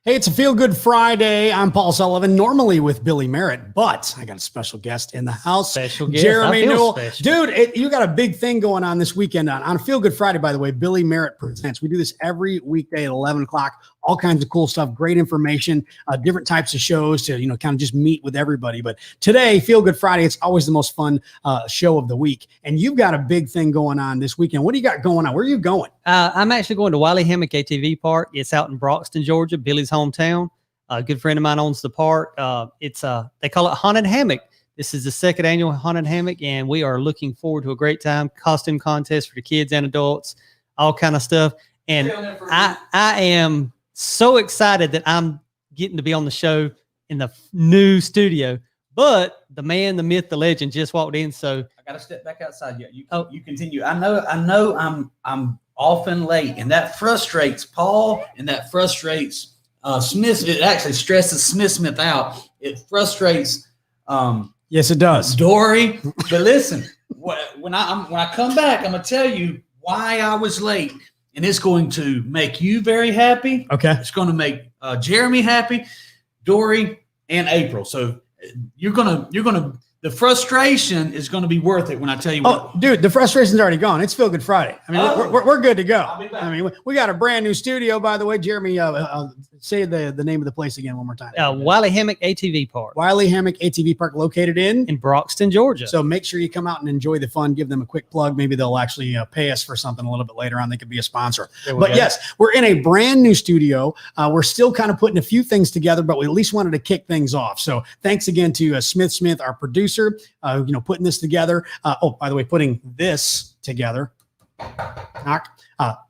Hey, it's a Feel Good Friday. I'm Paul Sullivan, normally with Billy Merritt, but I got a special guest in the house. Special guest. Jeremy Newell. Special. Dude, you got a big thing going on this weekend on Feel Good Friday, by the way. Billy Merritt presents. We do this every weekday at 11 o'clock. All kinds of cool stuff, great information, different types of shows to, kind of just meet with everybody. But today, Feel Good Friday, it's always the most fun show of the week. And you've got a big thing going on this weekend. What do you got going on? Where are you going? I'm actually going to Wiley Hammock ATV Park. It's out in Broxton, Georgia, Billy's hometown. A good friend of mine owns the park. They call it Haunted Hammock. This is the second annual Haunted Hammock, and we are looking forward to a great time. Costume contest for the kids and adults, all kind of stuff. And I am so excited that I'm getting to be on the show in the new studio. But the man, the myth, the legend just walked in, so I got to step back outside. You continue. I know I'm often late, and that frustrates Paul, and that frustrates Smith. It actually stresses Smith out. It frustrates. Yes, it does. Dory. But listen, when I come back, I'm gonna tell you why I was late, and it's going to make you very happy. Okay. It's going to make Jeremy happy, Dory, and April. So you're gonna. The frustration is going to be worth it when I tell you what. Oh, dude, the frustration's already gone. It's Feel Good Friday. I mean, we're good to go. I'll be back. I mean, we got a brand new studio, by the way. Jeremy, say the name of the place again one more time. Wiley Hammock ATV Park. Wiley Hammock ATV Park, located in Broxton, Georgia. So make sure you come out and enjoy the fun. Give them a quick plug. Maybe they'll actually pay us for something a little bit later on. They could be a sponsor. But yes, we're in a brand new studio. We're still kind of putting a few things together, but we at least wanted to kick things off. So thanks again to Smith, our producer, putting this together. By the way, putting this together.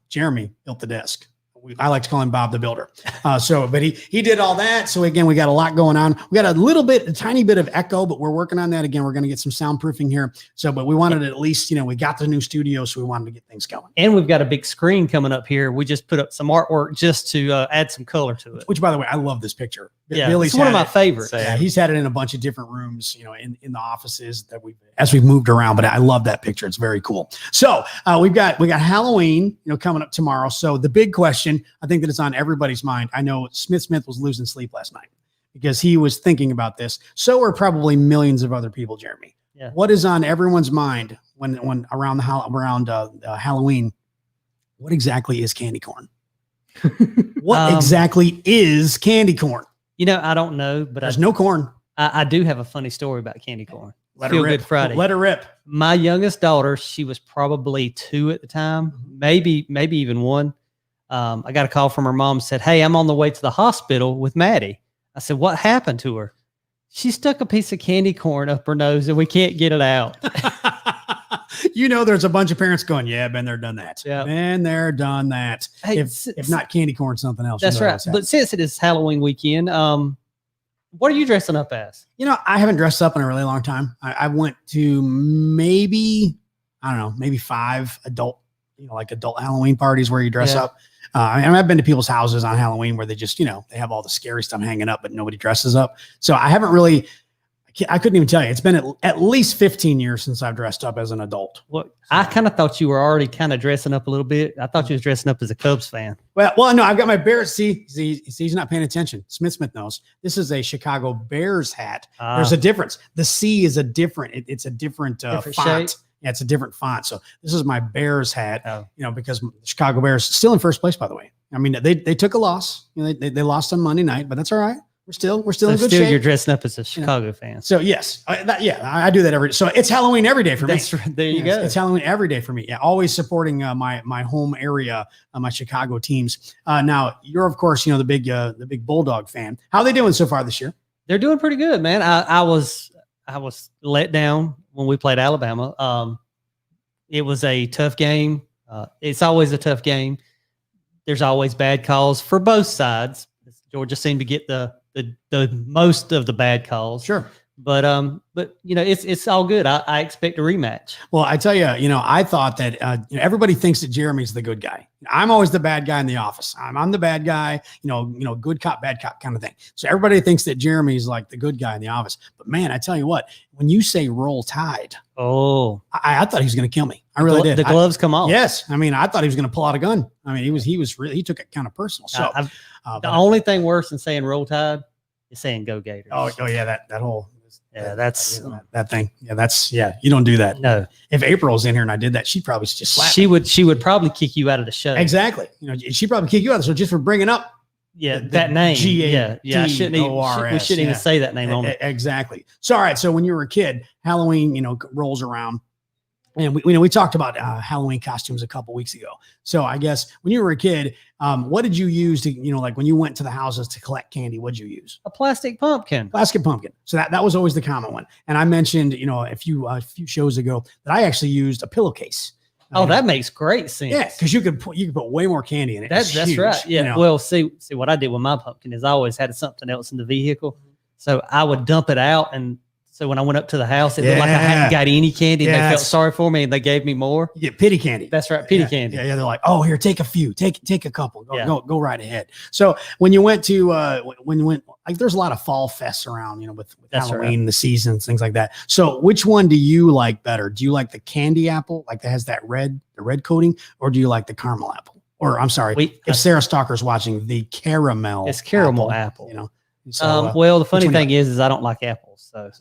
Jeremy built the desk. I like to call him Bob the Builder. But he did all that. So again, we got a lot going on. We got a tiny bit of echo, but we're working on that. Again, we're going to get some soundproofing here. But we wanted to at least, we got the new studio, so we wanted to get things going. And we've got a big screen coming up here. We just put up some artwork just to add some color to it. Which, by the way, I love this picture. Yeah, it's one of my favorites. Yeah, he's had it in a bunch of different rooms, in the offices as we've moved around. But I love that picture. It's very cool. So we got Halloween, coming up tomorrow. So the big question, I think that it's on everybody's mind. I know Smith was losing sleep last night because he was thinking about this. So are probably millions of other people, Jeremy. Yeah. What is on everyone's mind when around Halloween? What exactly is candy corn? What exactly is candy corn? I don't know, but there's no corn. I do have a funny story about candy corn. Feel Good Friday. Let her rip. My youngest daughter, she was probably 2 at the time, maybe even 1. I got a call from her mom, said, "Hey, I'm on the way to the hospital with Maddie." I said, "What happened to her?" She stuck a piece of candy corn up her nose and we can't get it out. There's a bunch of parents going, "Yeah, been there, done that." Yeah. Been there, done that. Hey, if not candy corn, something else. That's right. But since it is Halloween weekend, what are you dressing up as? I haven't dressed up in a really long time. I went to maybe 5 adult, adult Halloween parties where you dress up. I've been to people's houses on Halloween where they just, they have all the scary stuff hanging up, but nobody dresses up. So I haven't really, I couldn't even tell you. It's been at least 15 years since I've dressed up as an adult. Well, I kind of thought you were already kind of dressing up a little bit. I thought you was dressing up as a Cubs fan. Well, no, I've got my Bears. See, he's not paying attention. Smith knows. This is a Chicago Bears hat. There's a difference. The C is it's a different font. Shape. Yeah, it's a different font. So this is my Bears hat, because the Chicago Bears still in first place, by the I mean, they took a loss. They lost on Monday night, but that's all right. We're still in good shape. You're dressing up as a Chicago fan. So yes, I do that every day. So it's Halloween every day for me. There you go. It's Halloween every day for me. Yeah, always supporting my home area, my Chicago teams. Now you're of course the big Bulldog fan. How are they doing so far this year? They're doing pretty good, man. I was let down when we played Alabama. It was a tough game. It's always a tough game. There's always bad calls for both sides. Georgia seemed to get the most of the bad calls. Sure. But it's all good. I expect a rematch. Well, I tell you, I thought that everybody thinks that Jeremy's the good guy. I'm always the bad guy in the office. I'm the bad guy, good cop, bad cop kind of thing. So everybody thinks that Jeremy's like the good guy in the office. But man, I tell you what, when you say Roll Tide, I thought he was going to kill me. I really did. The gloves come off. Yes, I mean, I thought he was going to pull out a gun. I mean, he took it kind of personal. So the only thing worse than saying Roll Tide is saying Go Gators. Oh yeah, that whole. Yeah, that's that thing. Yeah, you don't do that. No. If April's in here and I did that, she'd probably just slap she me. She would probably kick you out of the show. Exactly. She'd probably kick you out. So just for bringing up that name. I shouldn't even, we shouldn't even say that name on it. Exactly. So all right. So when you were a kid, Halloween, rolls around. And we talked about Halloween costumes a couple weeks ago. So I guess when you were a kid, what did you use to, like when you went to the houses to collect candy, what'd you use? A plastic pumpkin. Plastic pumpkin. So that was always the common one. And I mentioned, a few shows ago that I actually used a pillowcase. Oh, that makes great sense. Yeah, because you could put way more candy in it. That's huge, right. Yeah. Well, see what I did with my pumpkin is I always had something else in the vehicle, so I would dump it out, and so when I went up to the house, it looked like I hadn't got any candy. And they felt sorry for me, and they gave me more. You get pity candy. That's right, pity candy. Yeah. They're like, oh, here, take a few, take a couple, go right ahead. So when you went to like, there's a lot of fall fests around, with Halloween, the seasons, things like that. So which one do you like better? Do you like the candy apple, like that has that red coating, or do you like the caramel apple? Or I'm sorry, if Sarah Stalker's watching, the caramel. It's caramel apple. So, well, the funny thing is I don't like apples, so.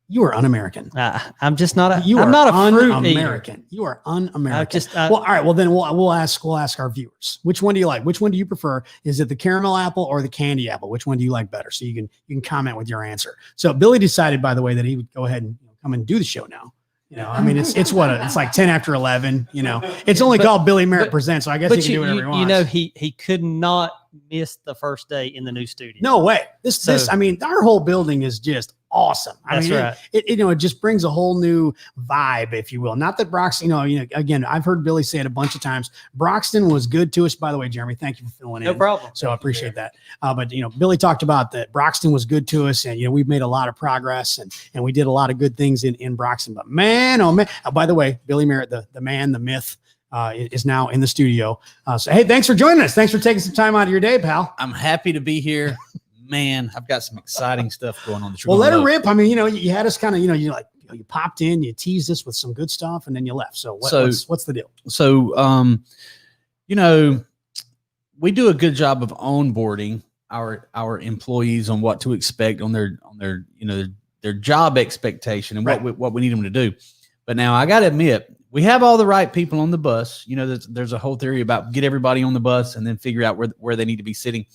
You are un-American. I'm just not a. I'm not a fruit un-American. eater. You are un-American. Well, all right. Well, then we'll ask our viewers. Which one do you like? Which one do you prefer? Is it the caramel apple or the candy apple? Which one do you like better? So you can comment with your answer. So Billy decided, by the way, that he would go ahead and come and do the show now. I mean, it's like 10 after 11. It's only called Billy Merritt Presents. So I guess he can do whatever he wants. He could not miss the first day in the new studio. No way. I mean, our whole building is just awesome. That's right. It just brings a whole new vibe, if you will. Not that Broxton, again, I've heard Billy say it a bunch of times. Broxton was good to us, by the way, Jeremy. Thank you for filling in. No problem. So I appreciate that. But Billy talked about that Broxton was good to us, and we've made a lot of progress, and we did a lot of good things in Broxton. But man, oh man! By the way, Billy Merritt, the man, the myth, is now in the studio. So hey, thanks for joining us. Thanks for taking some time out of your day, pal. I'm happy to be here. Man, I've got some exciting stuff going on. Well, let it rip. I mean, you had us kind of, you popped in, you teased us with some good stuff, and then you left. So what's the deal? So, we do a good job of onboarding our employees on what to expect on their job expectation and what we need them to do. But now I got to admit, we have all the right people on the bus. There's a whole theory about get everybody on the bus and then figure out where they need to be sitting.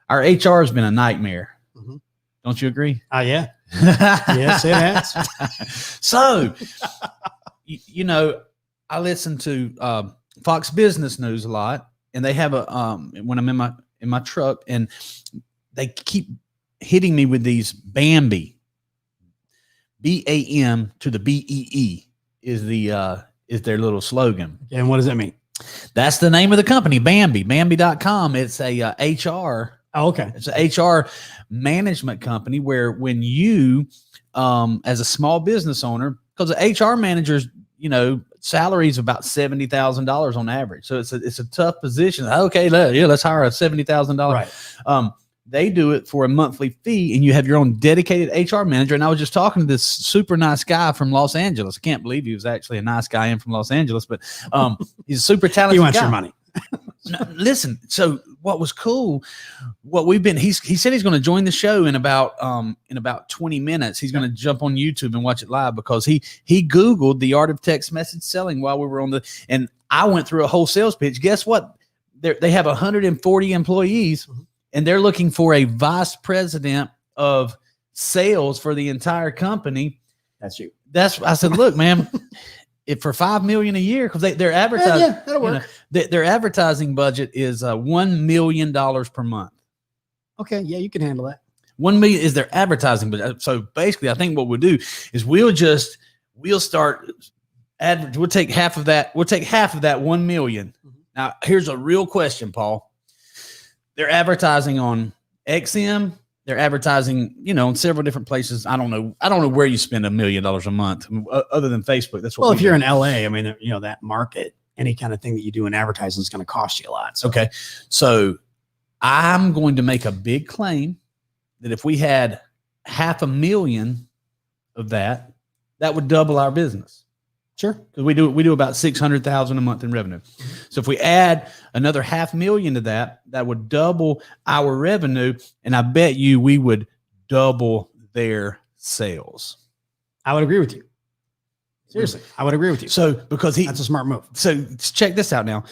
Our HR has been a nightmare. Mm-hmm. Don't you agree? Yeah. Yes, it has. So, I listen to Fox Business News a lot, and they have when I'm in my truck, and they keep hitting me with these Bambi. BAM to the BEE is their little slogan. Okay, and what does that mean? That's the name of the company, Bambi. Bambi.com. It's a HR. Oh, okay. It's an HR management company where when you, as a small business owner, because the HR managers, salary is about $70,000 on average. So it's a tough position. Okay, let's hire a $70,000. Right. They do it for a monthly fee, and you have your own dedicated HR manager. And I was just talking to this super nice guy from Los Angeles. I can't believe he was actually a nice guy in from Los Angeles, but he's a super talented guy. He wants your money. No, listen, so what was cool, he said he's going to join the show in about 20 minutes. He's going to jump on YouTube and watch it live because he Googled the art of text message selling while we were and I went through a whole sales pitch. Guess what? They have 140 employees, and they're looking for a vice president of sales for the entire company. That's you. I said, look, man, if for $5 million a year, because they're advertising, that'll work. Their advertising budget is $1 million per month. Okay, yeah, you can handle that. 1 million is their advertising budget. So basically, I think what we'll do is we'll take half of that. We'll take half of that 1 million. Mm-hmm. Now, here's a real question, Paul. They're advertising on XM, they're advertising, in several different places. I don't know where you spend $1 million a month other than Facebook. That's what. Well, if you're in LA, I mean, that market, any kind of thing that you do in advertising is going to cost you a lot. So. Okay. So I'm going to make a big claim that if we had 500,000 of that would double our business. Sure. Because we do about 600,000 a month in revenue. So if we add another 500,000 to that would double our revenue. And I bet you we would double their sales. I would agree with you. Seriously, I would agree with you. So because that's a smart move. So check this out now.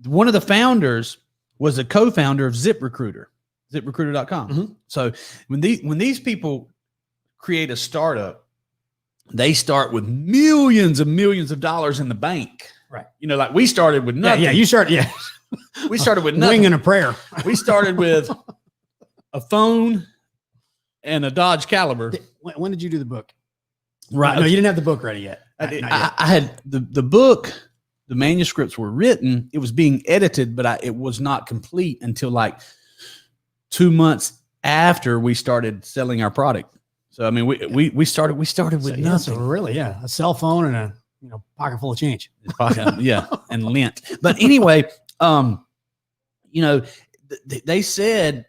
One of the founders was a co-founder of ZipRecruiter, ZipRecruiter.com. Mm-hmm. So when these people create a startup, they start with millions and millions of dollars in the bank. Right. Like we started with nothing. Yeah, you started. Yeah. We started with nothing. Wing and a prayer. We started with a phone and a Dodge Caliber. When did you do the book? Right. No, you didn't have the book ready yet. I had the book, the manuscripts were written. It was being edited, but it was not complete until like 2 months after we started selling our product. So, I mean, we started with nothing. So really, a cell phone and a pocket full of change. Yeah, and lint. But anyway, they said,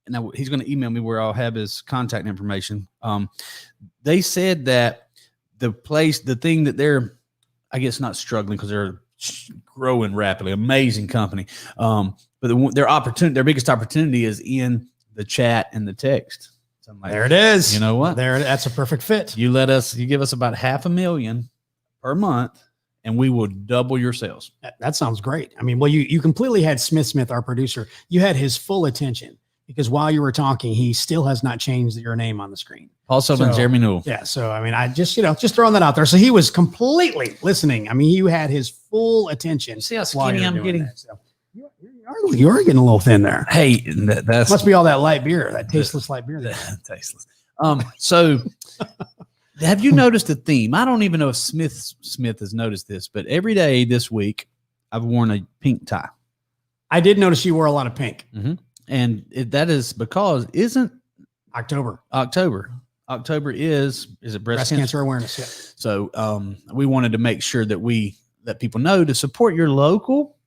and he's going to email me where I'll have his contact information. They said that the thing that they're, I guess, not struggling because they're growing rapidly, amazing company. But their biggest opportunity is in the chat and the text. Like, there it is. You know what? That's a perfect fit. You give us about 500,000 per month and we will double your sales. That sounds great. I mean, well, you completely had Smith, our producer. You had his full attention because while you were talking, he still has not changed your name on the screen. Paul Sullivan, Jeremy Newell. Yeah. So, I mean, I just throwing that out there. So he was completely listening. I mean, you had his full attention. See how skinny I'm getting? So you are getting a little thin there. Hey, that's must be all that light beer, that tasteless light beer. Tasteless. So have you noticed a theme? I don't even know if Smith has noticed this, but every day this week I've worn a pink tie. I did notice you wore a lot of pink. Mm-hmm. And that is because October is it breast cancer awareness? Yeah. So we wanted to make sure that we let people know to support your local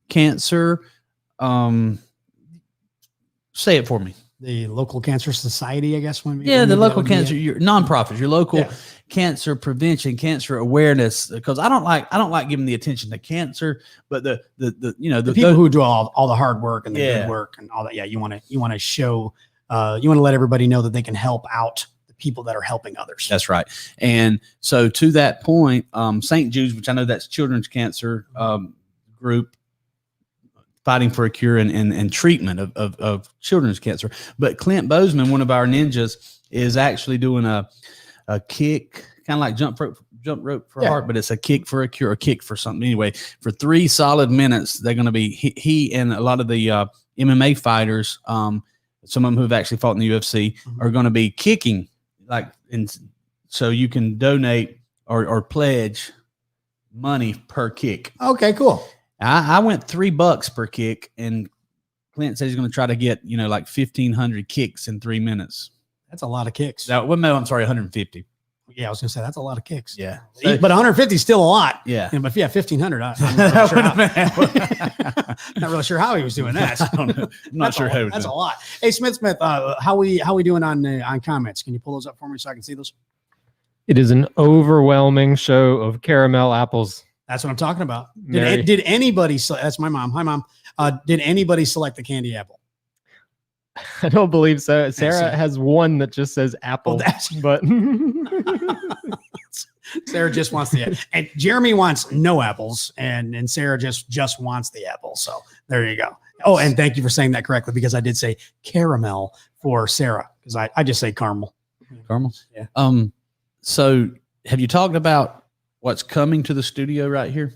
cancer. Say it for me. The local cancer society, I guess. The local cancer, your nonprofits, your local cancer prevention, cancer awareness. Because I don't like giving the attention to cancer, but the people who do all the hard work and the good work and all that. Yeah, you want to show, you want to let everybody know that they can help out the people that are helping others. That's right. And so to that point, St. Jude's, which I know that's children's cancer group, fighting for a cure and treatment of children's cancer. But Clint Bozeman, one of our ninjas, is actually doing a kick, kind of like jump rope for a heart, but it's a kick for a cure, a kick for something. Anyway, for 3 solid minutes, they're going to be, he and a lot of the MMA fighters, some of them who've actually fought in the UFC, are going to be kicking, so you can donate or pledge money per kick. Okay, cool. I went $3 per kick, and Clint said he's going to try to get, like 1,500 kicks in 3 minutes. That's a lot of kicks. No, I'm sorry, 150. Yeah, I was going to say that's a lot of kicks. Yeah. But 150 is still a lot. Yeah. But 1,500, not really sure how he was doing that. I don't know. I'm not sure how. That's a lot. Hey, Smith, how we doing on comments? Can you pull those up for me so I can see those? It is an overwhelming show of caramel apples. That's what I'm talking about. Did anybody? That's my mom. Hi, Mom. Did anybody select the candy apple? I don't believe so. Sarah has one that just says apple, but Sarah just wants the and Jeremy wants no apples, and Sarah just wants the apple. So there you go. Oh, and thank you for saying that correctly because I did say caramel for Sarah because I just say caramel. Caramel. Yeah. So have you talked about what's coming to the studio right here?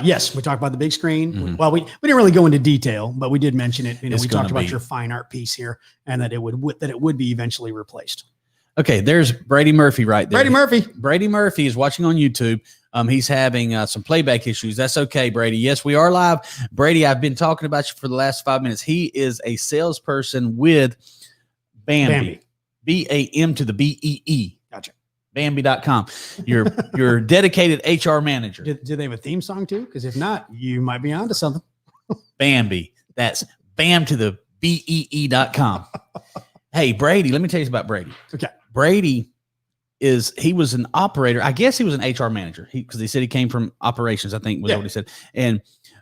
Yes, we talked about the big screen. Mm-hmm. Well, we didn't really go into detail, but we did mention it. We talked about be your fine art piece here, and that it would be eventually replaced. Okay, there's Brady Murphy right there. Brady Murphy is watching on YouTube. He's having some playback issues. That's okay, Brady. Yes, we are live. Brady, I've been talking about you for the last 5 minutes. He is a salesperson with Bambi. BAM to the BEE. Gotcha. Bambi.com. Your dedicated HR manager. Do they have a theme song too? Because if not, you might be onto something. Bambi. That's BAM to the BEE.com. Hey, Brady, let me tell you about Brady. Okay. Brady he was an operator. I guess he was an HR manager because he said he came from operations, I think was what he said.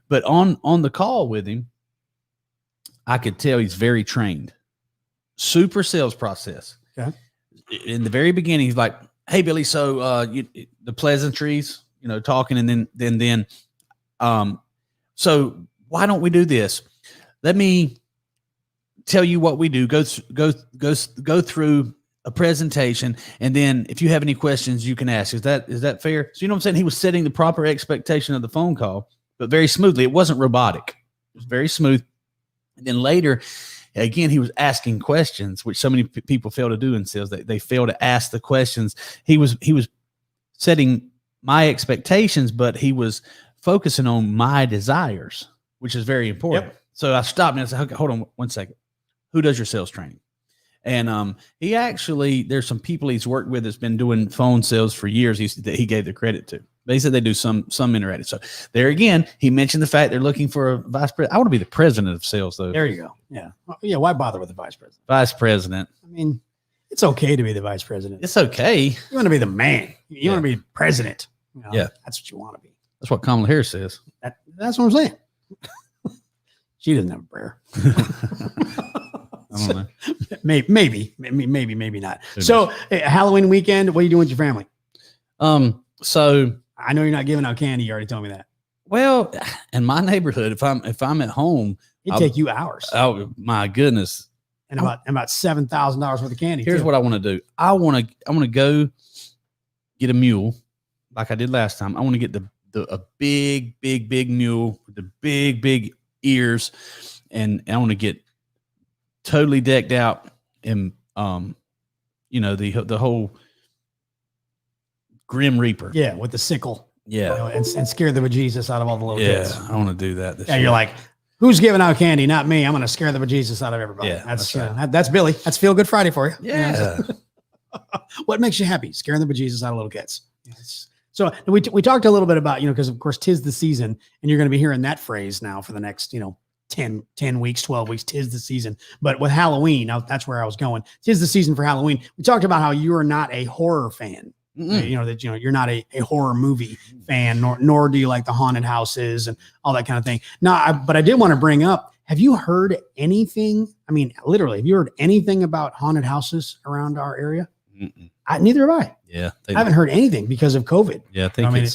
But on the call with him, I could tell he's very trained. Super sales process. Okay. In the very beginning, he's like, "Hey, Billy, so the pleasantries, talking, and then, so why don't we do this? Let me tell you what we do. Go through a presentation, and then if you have any questions, you can ask. Is that fair?" So you know what I'm saying? He was setting the proper expectation of the phone call, but very smoothly. It wasn't robotic. It was very smooth. And then later, again, he was asking questions, which so many people fail to do in sales. They fail to ask the questions. He was setting my expectations, but he was focusing on my desires, which is very important. Yep. So I stopped and I said, "Okay, hold on one second. Who does your sales training?" And he actually, there's some people he's worked with that's been doing phone sales for years that he gave the credit to. They said they do some interactive. So there again, he mentioned the fact they're looking for a vice president. I want to be the president of sales, though. There you go. Yeah. Well, yeah. Why bother with the vice president? Vice president. I mean, it's okay to be the vice president. It's okay. You want to be the man. You want to be president. Yeah. That's what you want to be. That's what Kamala Harris says. That's what I'm saying. She doesn't have a prayer. I don't know. Maybe not. So Halloween weekend, what are you doing with your family? So I know you're not giving out candy. You already told me that. Well, in my neighborhood, if I'm at home, it'd take you hours. Oh my goodness. And about $7,000 worth of candy. Here's what I want to do. I want to go get a mule like I did last time. I want to get a big mule with the big ears, and I want to get totally decked out in the whole Grim Reaper. Yeah, with the sickle. Yeah. And scare the bejesus out of all the little kids. Yeah, I want to do that this year. You're like, who's giving out candy? Not me. I'm going to scare the bejesus out of everybody. Yeah, that's right. That's Billy. That's Feel Good Friday for you. Yeah. What makes you happy? Scaring the bejesus out of little kids. Yes. So we talked a little bit about, because of course, 'tis the season, and you're going to be hearing that phrase now for the next, 10 weeks, 12 weeks, 'tis the season. But with Halloween, that's where I was going. 'Tis the season for Halloween. We talked about how you are not a horror fan. Mm-mm. You're not a horror movie fan, nor do you like the haunted houses and all that kind of thing. But I did want to bring up, have you heard anything? I mean, literally, have you heard anything about haunted houses around our area? Mm-mm. Neither have I. Yeah. I haven't heard anything because of COVID. Yeah. I think it's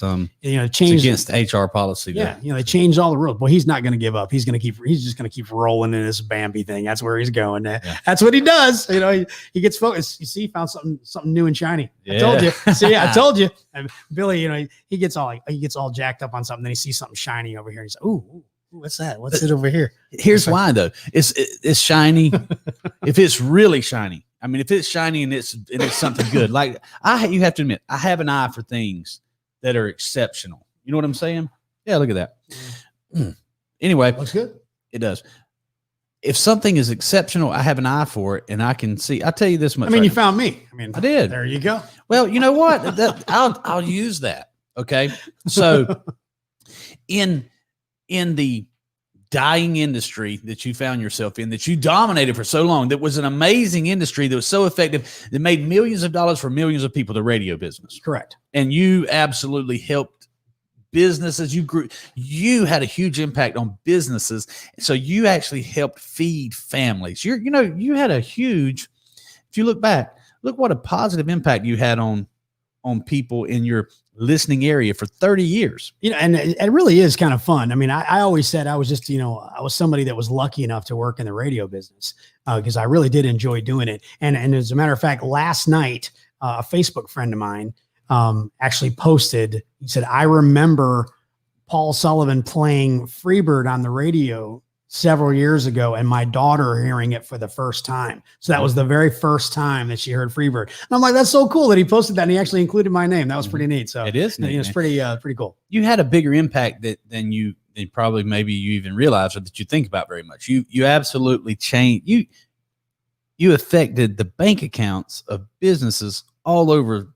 changed against HR policy. Yeah. They changed all the rules. Well, he's not going to give up. He's just going to keep rolling in this Bambi thing. That's where he's going. That's what he does. He gets focused. You see, he found something new and shiny. Yeah. I told you. See, I told you. And Billy, he gets all jacked up on something. Then he sees something shiny over here. He's like, ooh, what's that? What's it over here? Here's why though. It's shiny. If it's really shiny. I mean, if it's shiny and it's something good, like you have to admit, I have an eye for things that are exceptional. You know what I'm saying? Yeah, look at that. Anyway, looks good. It does. If something is exceptional, I have an eye for it, and I can see. I'll tell you this much. I mean, you found me. I mean, I did. There you go. Well, you know what? I'll use that. Okay. So, in the dying industry that you found yourself in, that you dominated for so long, that was an amazing industry that was so effective, that made millions of dollars for millions of people, the radio business. Correct. And you absolutely helped businesses. You grew, you had a huge impact on businesses. So you actually helped feed families. You had a huge, if you look back, look what a positive impact you had on people in your listening area for 30 years. And it really is kind of fun. I mean, I always said I was just, I was somebody that was lucky enough to work in the radio business because I really did enjoy doing it. And as a matter of fact, last night, a Facebook friend of mine actually posted, he said, I remember Paul Sullivan playing Freebird on the radio several years ago, and my daughter hearing it for the first time. So that was the very first time that she heard Freebird. And I'm like, that's so cool that he posted that, and he actually included my name. That was pretty neat. So it is neat. It's pretty cool. You had a bigger impact than probably maybe you even realize, or that you think about very much. You absolutely changed. you affected the bank accounts of businesses all over,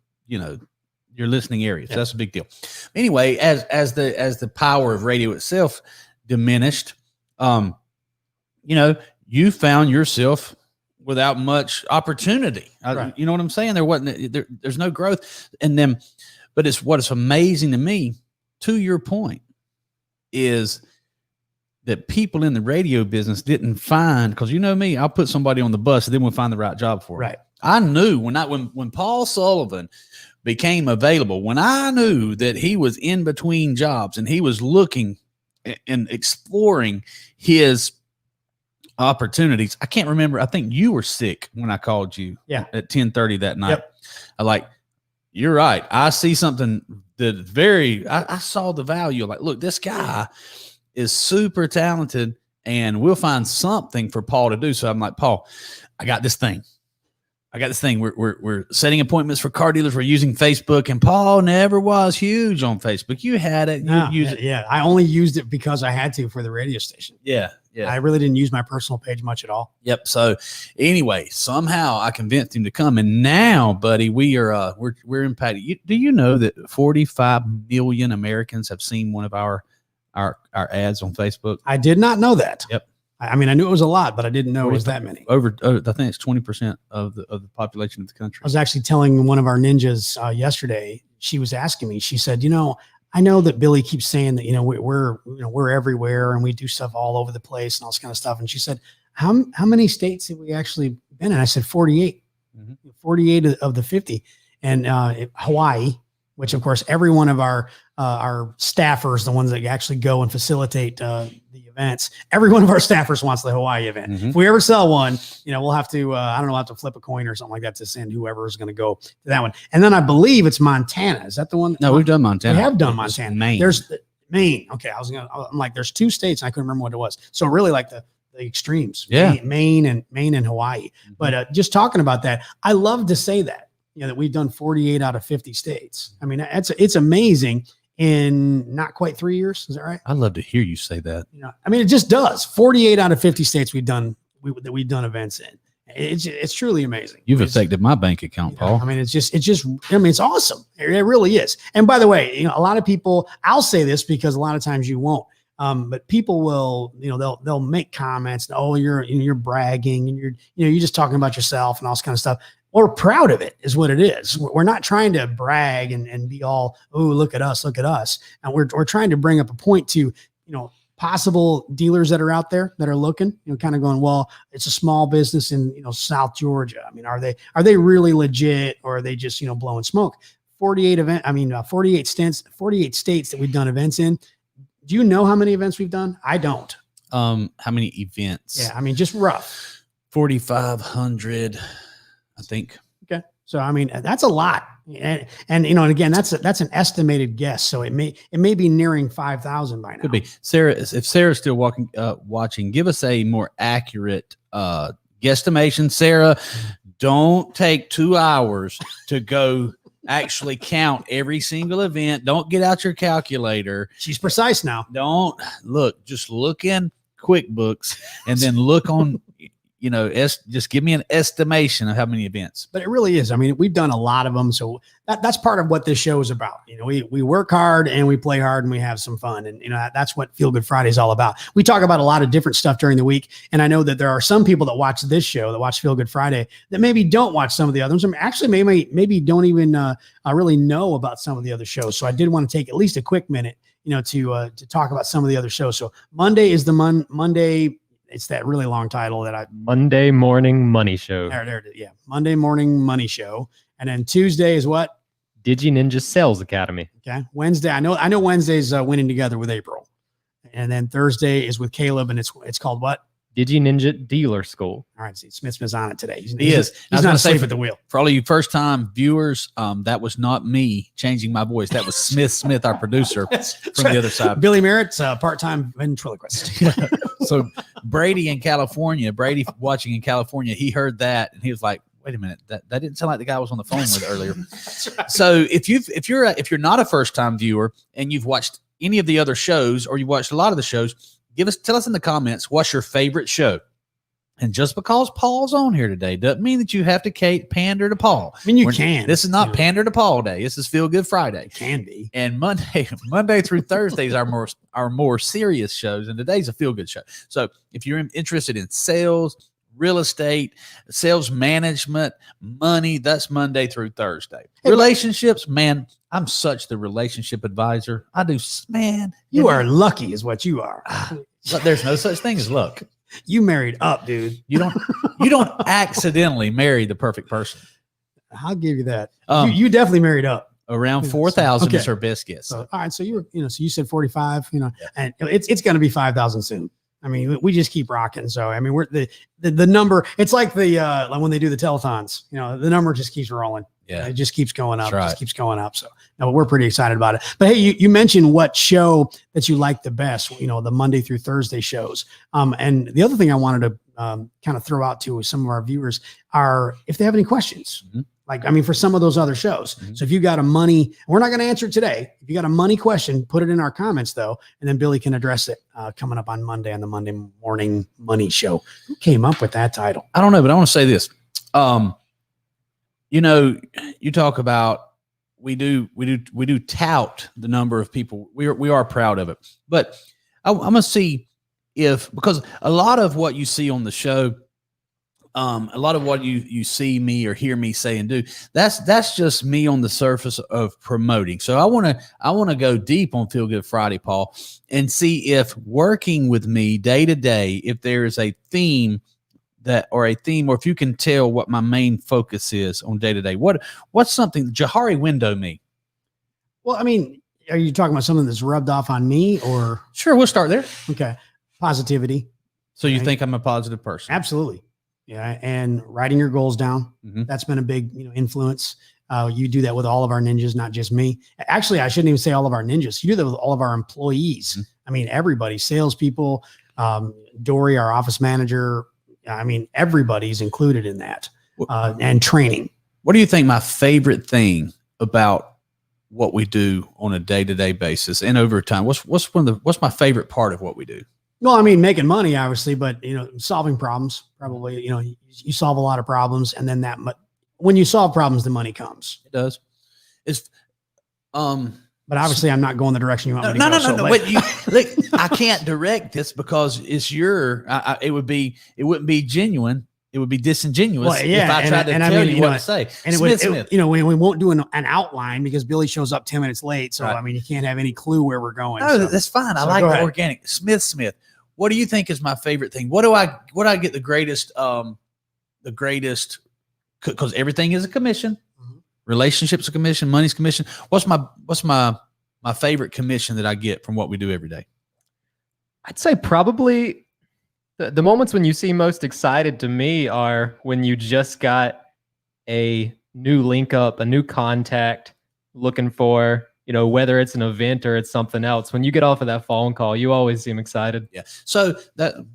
your listening areas. Yeah. That's a big deal. Anyway, as the power of radio itself diminished, you found yourself without much opportunity. Right. You know what I'm saying? There's no growth in them. But what's amazing to me, to your point, is that people in the radio business didn't find, because me, I'll put somebody on the bus and then we'll find the right job for them. Right. I knew when Paul Sullivan became available, when I knew that he was in between jobs and he was looking and exploring his opportunities. I can't remember. I think you were sick when I called you at 10:30 that night. Yep. You're right. I see something that I saw the value. Look, this guy is super talented and we'll find something for Paul to do. So I'm like, Paul, I got this thing. We're setting appointments for car dealers. We're using Facebook, and Paul never was huge on Facebook. You had it. Yeah. I only used it because I had to for the radio station. Yeah. I really didn't use my personal page much at all. Yep. So anyway, somehow I convinced him to come, and now, buddy, we're impacted. Do you know that 45 million Americans have seen one of our ads on Facebook? I did not know that. Yep. I mean, I knew it was a lot, but I didn't know it was that many. I think it's 20% of the population of the country. I was actually telling one of our ninjas yesterday. She was asking me. She said, I know that Billy keeps saying that we're everywhere and we do stuff all over the place and all this kind of stuff. And she said, how many states have we actually been in? I said 48, 48 of the 50, and Hawaii, which of course every one of our staffers, the ones that actually go and facilitate the events, every one of our staffers wants the Hawaii event. Mm-hmm. If we ever sell one, we'll have to, we'll have to flip a coin or something like that to send whoever is going to go to that one. And then I believe it's Montana. Is that the one? No, we've done Montana. We have done Montana. Maine. There's Maine. Okay. I'm like, there's 2 states. And I couldn't remember what it was. So really like the extremes, Maine and Hawaii. Mm-hmm. But just talking about that, I love to say that, that we've done 48 out of 50 states. I mean, it's amazing. In not quite 3 years. Is that right? I'd love to hear you say that. I mean, it just does. 48 out of 50 states we've done events in. It's truly amazing. You've affected my bank account, Paul. I mean, it's awesome. It really is. And by the way, a lot of people, I'll say this because a lot of times you won't. But people will, they'll make comments. Oh, you're bragging and you're just talking about yourself and all this kind of stuff. We're proud of it is what it is. We're not trying to brag and be all, oh, look at us. And we're trying to bring up a point to, possible dealers that are out there that are looking, kind of going, well, it's a small business in, South Georgia. I mean, are they really legit, or are they just, blowing smoke? 48 states that we've done events in. Do you know how many events we've done? I don't. How many events? Yeah. I mean, just rough. 4,500. I think. Okay. So, I mean, that's a lot. And again, that's an estimated guess. So it may be nearing 5,000 by now. Could be. Sarah, if Sarah's still watching, give us a more accurate guesstimation. Sarah, don't take 2 hours to go actually count every single event. Don't get out your calculator. She's precise now. Don't just look in QuickBooks and then look on just give me an estimation of how many events. But it really is. I mean, we've done a lot of them. So that's part of what this show is about. We work hard and we play hard and we have some fun. And, that's what Feel Good Friday is all about. We talk about a lot of different stuff during the week. And I know that there are some people that watch this show, that watch Feel Good Friday, that maybe don't watch some of the others. I mean, actually, maybe don't even really know about some of the other shows. So I did want to take at least a quick minute, to talk about some of the other shows. So Monday is the Monday. It's that really long title that Monday Morning Money Show. There, yeah. Monday Morning Money Show. And then Tuesday is what? Digi Ninja Sales Academy. Okay. Wednesday. I know Wednesday's winning together with April. And then Thursday is with Caleb, and it's called what? Digi Ninja Dealer School. All right. See, Smith's on it today. He's not asleep at the wheel. For all of you first-time viewers, that was not me changing my voice. That was Smith, our producer, from the other side. Billy Merritt, part-time ventriloquist. So Brady watching in California, he heard that and he was like, wait a minute, that didn't sound like the guy I was on the phone with earlier. Right. So if you're not a first-time viewer and you've watched any of the other shows, or you watched a lot of the shows, tell us in the comments, what's your favorite show? And just because Paul's on here today doesn't mean that you have to pander to Paul. I mean, you can. This is not pander to Paul day. This is Feel Good Friday. It can be. And Monday through Thursdays are more serious shows, and today's a feel good show. So if you're interested in sales, real estate, sales management, money, that's Monday through Thursday. Relationships, man, I'm such the relationship advisor. I do, man. You are lucky, is what you are. But there's no such thing as luck. You married up, dude. You don't accidentally marry the perfect person. I'll give you that. You definitely married up. Around 4,000 is her best guess. So, all right. So you were, so you said 45, and it's going to be 5,000 soon. I mean, we just keep rocking. So, I mean, we're the number, it's like like when they do the telethons, the number just keeps rolling. Yeah. It just keeps going up. That's right. It just keeps going up. So no, we're pretty excited about it. But hey, you mentioned what show that you like the best, the Monday through Thursday shows. And the other thing I wanted to kind of throw out to some of our viewers are if they have any questions. Mm-hmm. Like, I mean, for some of those other shows. Mm-hmm. So if you got a money, we're not going to answer it today. If you got a money question, put it in our comments though. And then Billy can address it coming up on Monday on the Monday Morning Money Show. Who came up with that title? I don't know, but I want to say this. You talk about, we do tout the number of people. We are proud of it, but I'm going to see because a lot of what you see on the show, a lot of what you see me or hear me say and do, that's just me on the surface of promoting. So I want to go deep on Feel Good Friday, Paul, and see if working with me day to day, if there is a theme or if you can tell what my main focus is on day to day. What's something Jahari window me? Well, I mean, are you talking about something that's rubbed off on me or? Sure. We'll start there. Okay. Positivity. So you think I'm a positive person? Absolutely. Yeah. And writing your goals down. Mm-hmm. That's been a big, influence. You do that with all of our ninjas, not just me. Actually, I shouldn't even say all of our ninjas. You do that with all of our employees. Mm-hmm. I mean, everybody, salespeople, Dory, our office manager. I mean, everybody's included in that, and training. What do you think my favorite thing about what we do on a day-to-day basis and over time? What's my favorite part of what we do? Well, I mean, making money, obviously, but solving problems. Probably, you solve a lot of problems, and then when you solve problems, the money comes. It does. But obviously, I'm not going the direction you want me to go. No. Wait, I can't direct this because it's it wouldn't be genuine. It would be disingenuous if I tried to tell you what to say. And Smith. We won't do an outline because Billy shows up 10 minutes late. So, right. I mean, you can't have any clue where we're going. No, that's fine. I like the organic. Smith. What do you think is my favorite thing? What do I get the greatest, because everything is a commission. Relationships a commission, money's commission. What's my favorite commission that I get from what we do every day? I'd say probably the moments when you seem most excited to me are when you just got a new link up, a new contact looking for, whether it's an event or it's something else. When you get off of that phone call, you always seem excited. Yeah. So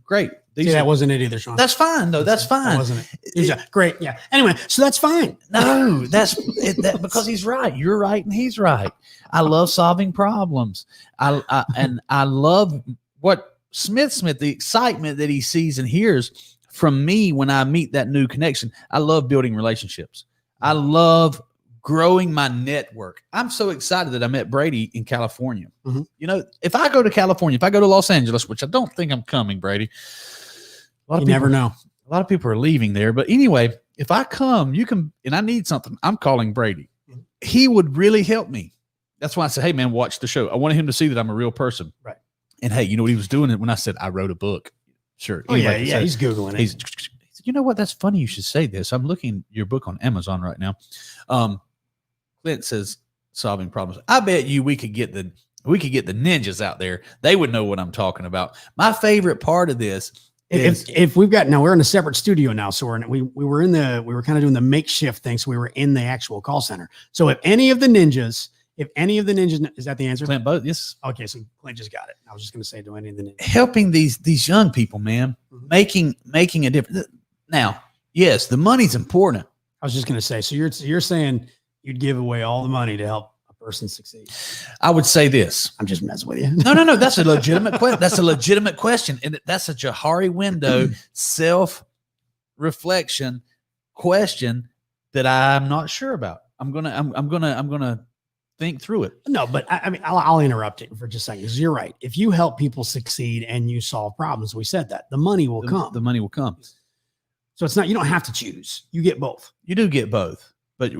great. That wasn't it either, Sean. That's fine though. That's fine. That wasn't it? Great. Yeah. Anyway, so that's fine. No, because he's right. You're right, and he's right. I love solving problems. I love what Smith, the excitement that he sees and hears from me when I meet that new connection. I love building relationships. I love growing my network. I'm so excited that I met Brady in California. Mm-hmm. If I go to California, if I go to Los Angeles, which I don't think I'm coming, Brady. You never know. A lot of people are leaving there. But anyway, if I come, and I need something, I'm calling Brady. He would really help me. That's why I said, hey, man, watch the show. I wanted him to see that I'm a real person. Right. And hey, you know what he was doing when I said I wrote a book? Sure. Oh, anyway, yeah, he's Googling it. He said, you know what? That's funny you should say this. I'm looking your book on Amazon right now. Clint says solving problems. I bet you we could get the ninjas out there. They would know what I'm talking about. My favorite part of this if we've got we're in a separate studio now, so we were kind of doing the makeshift thing, so we were in the actual call center. So if any of the ninjas, is that the answer? Clint both, yes. Okay, so Clint just got it. I was just going to say, do any of the ninjas helping these young people, man, mm-hmm. making a difference. Now, yes, the money's important. I was just going to say, so you're saying you'd give away all the money to help a person succeed? I would say this. I'm just messing with you. No. That's a legitimate question. That's a legitimate question. And that's a Jahari window reflection question that I'm not sure about. I'm gonna think through it. No, but I mean, I'll interrupt it for just a second because you're right. If you help people succeed and you solve problems, we said that the money will come. The money will come. So it's not, you don't have to choose. You get both. You do get both, but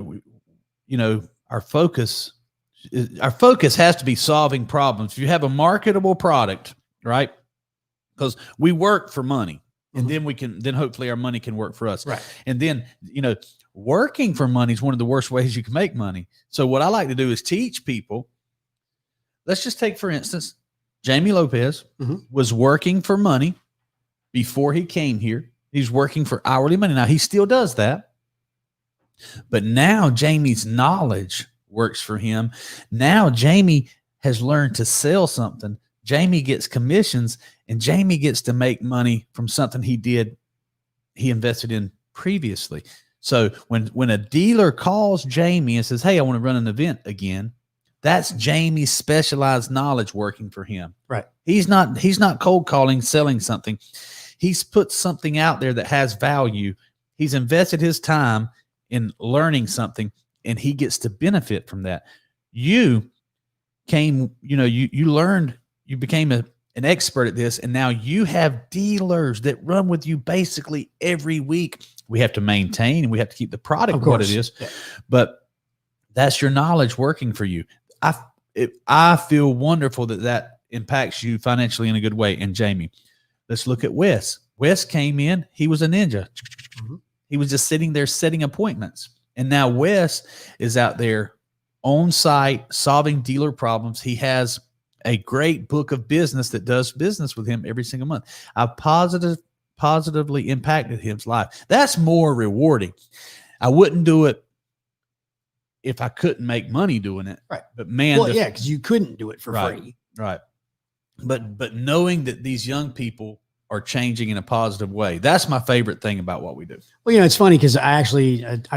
our focus has to be solving problems. If you have a marketable product, right? Because we work for money, and then hopefully our money can work for us. Right. And then, working for money is one of the worst ways you can make money. So what I like to do is teach people. Let's just take, for instance, Jamie Lopez was working for money before he came here. He's working for hourly money. Now he still does that, but now Jamie's knowledge works for him. Now Jamie has learned to sell something. Jamie gets commissions, and Jamie gets to make money from something he invested in previously. So when a dealer calls Jamie and says, "Hey, I want to run an event again," that's Jamie's specialized knowledge working for him. Right. He's not cold calling, selling something. He's put something out there that has value. He's invested his time in learning something, and he gets to benefit from that. You came, you learned, you became an expert at this, and now you have dealers that run with you basically every week. We have to maintain and we have to keep the product what it is, but that's your knowledge working for you. I feel wonderful that impacts you financially in a good way. And Jamie, let's look at Wes. Wes came in, he was a ninja. He was just sitting there setting appointments. And now Wes is out there on site solving dealer problems. He has a great book of business that does business with him every single month. I've positively impacted his life. That's more rewarding. I wouldn't do it if I couldn't make money doing it. Right. But man, because you couldn't do it for free. Right. But knowing that these young people are changing in a positive way, that's my favorite thing about what we do. Well, it's funny because I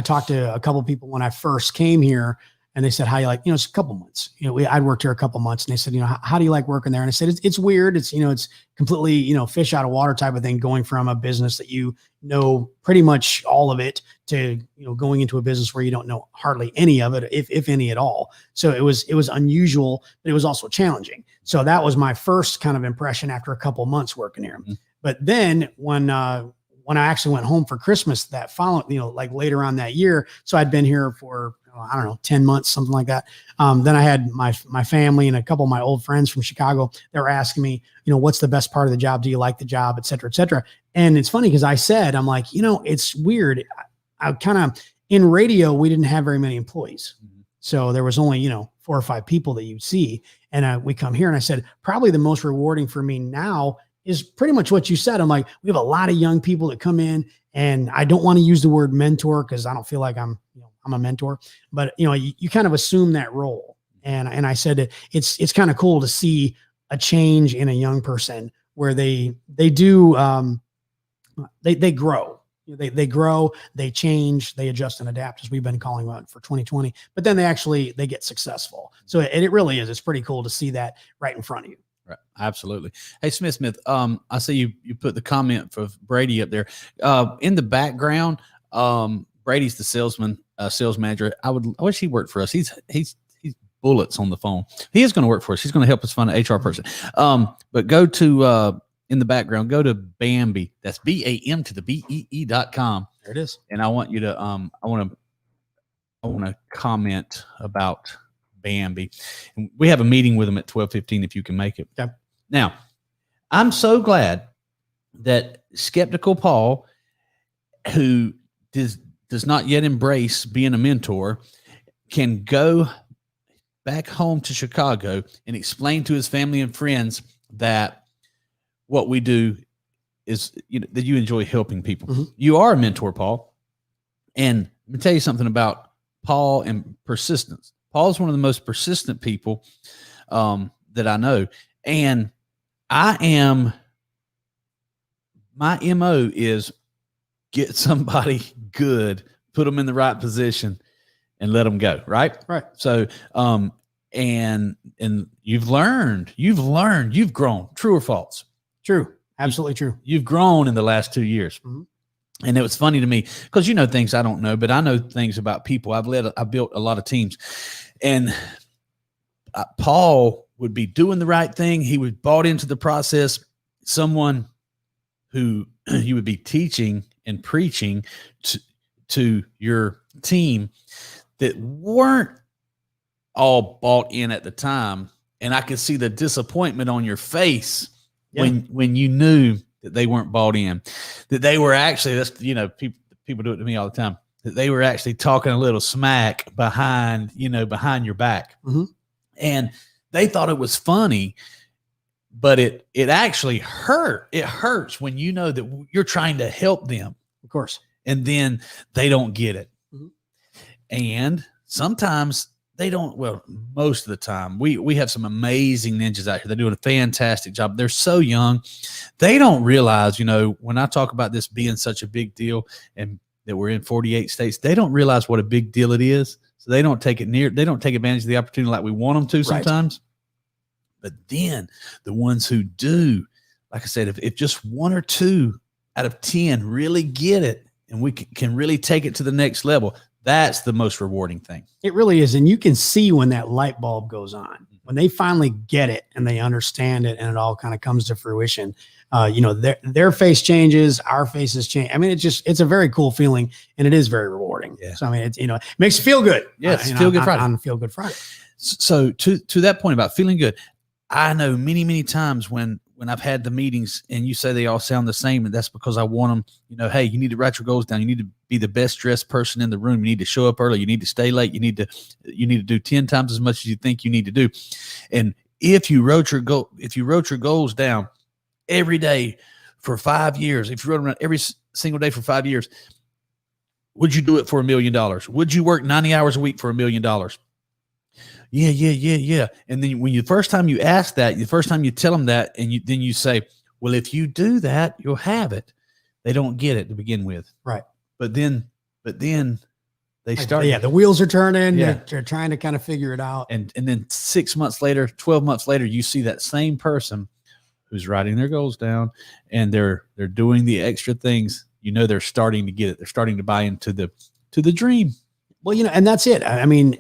talked to a couple of people when I first came here, and they said, "How you like?" It's a couple months. I'd worked here a couple months, and they said, "How do you like working there?" And I said, "It's weird. It's it's completely fish out of water type of thing, going from a business that pretty much all of it to going into a business where you don't know hardly any of it, if any at all." So it was unusual, but it was also challenging. So that was my first kind of impression after a couple months working here. But then when I actually went home for Christmas that following, like later on that year, so I'd been here for 10 months, something like that. Then I had my family and a couple of my old friends from Chicago. They were asking me, what's the best part of the job? Do you like the job, et cetera, et cetera. And it's funny because I said, I'm like, it's weird. I kind of, in radio, we didn't have very many employees. So there was only, 4 or 5 people that you'd see. And we come here, and I said, probably the most rewarding for me now is pretty much what you said. I'm like, we have a lot of young people that come in, and I don't want to use the word mentor because I don't feel like I'm a mentor, but you kind of assume that role. And I said that it's kind of cool to see a change in a young person where they do, they grow. They grow, they change, they adjust and adapt, as we've been calling out for 2020. But then they get successful. So it really is. It's pretty cool to see that right in front of you. Right. Absolutely. Hey, Smith, I see you put the comment for Brady up there. In the background, Brady's the sales manager. I wish he worked for us. He's bullets on the phone. He is going to work for us. He's going to help us find an HR person. But go to in the background, go to Bambi. That's BAM to the BEE.com. There it is. And I want you to I want to comment about Bambi. And we have a meeting with them at 12:15 if you can make it. Okay. Now, I'm so glad that Skeptical Paul, who does not yet embrace being a mentor, can go back home to Chicago and explain to his family and friends that what we do is that you enjoy helping people. Mm-hmm. You are a mentor, Paul. And let me tell you something about Paul and persistence. Paul's one of the most persistent people that I know. And my MO is get somebody good, put them in the right position, and let them go. Right. So, and you've learned, you've grown. True or false? True. Absolutely true. You've grown in the last 2 years. Mm-hmm. And it was funny to me because you know things I don't know, but I know things about people. I built a lot of teams, and Paul would be doing the right thing. He was bought into the process. Someone who you would be teaching and preaching to your team that weren't all bought in at the time, and I could see the disappointment on your face when you knew that they weren't bought in, that they were actually, that's, you know, people do it to me all the time, that they were actually talking a little smack behind your back. Mm-hmm. And they thought it was funny, but it actually hurt. It hurts when you know that you're trying to help them, Of course. and then they don't get it. Mm-hmm. And sometimes they don't. Well, most of the time, we have some amazing ninjas out here. They're doing a fantastic job. They're so young. They don't realize, you know, when I talk about this being such a big deal and that we're in 48 states, they don't realize what a big deal it is. So they don't take advantage of the opportunity like we want them to sometimes. Right. But then the ones who do, like I said, if just 1 or 2 out of 10 really get it and we can really take it to the next level, that's the most rewarding thing. It really is. And you can see when that light bulb goes on, when they finally get it and they understand it and it all kind of comes to fruition. You know, their face changes, our faces change. I mean, it's a very cool feeling, and it is very rewarding. Yeah. So, I mean, it makes you feel good. Yes. Feel Good Friday. On Feel Good Friday. So to that point about feeling good, I know many, many times when I've had the meetings and you say they all sound the same, and that's because I want them, you know, hey, you need to write your goals down. You need to be the best dressed person in the room. You need to show up early. You need to stay late. You need to do 10 times as much as you think you need to do. And if you wrote your goals down every day for 5 years, if you wrote them down every single day for 5 years, would you do it for $1 million? Would you work 90 hours a week for $1 million? Yeah. And then when the first time you ask that, the first time you tell them that, and then you say, well, if you do that, you'll have it. They don't get it to begin with. Right. But then they start. Yeah. The wheels are turning. Yeah. They're trying to kind of figure it out. And then 6 months later, 12 months later, you see that same person who's writing their goals down and they're doing the extra things. You know, they're starting to get it. They're starting to buy into the dream. Well, you know, and that's it. I mean,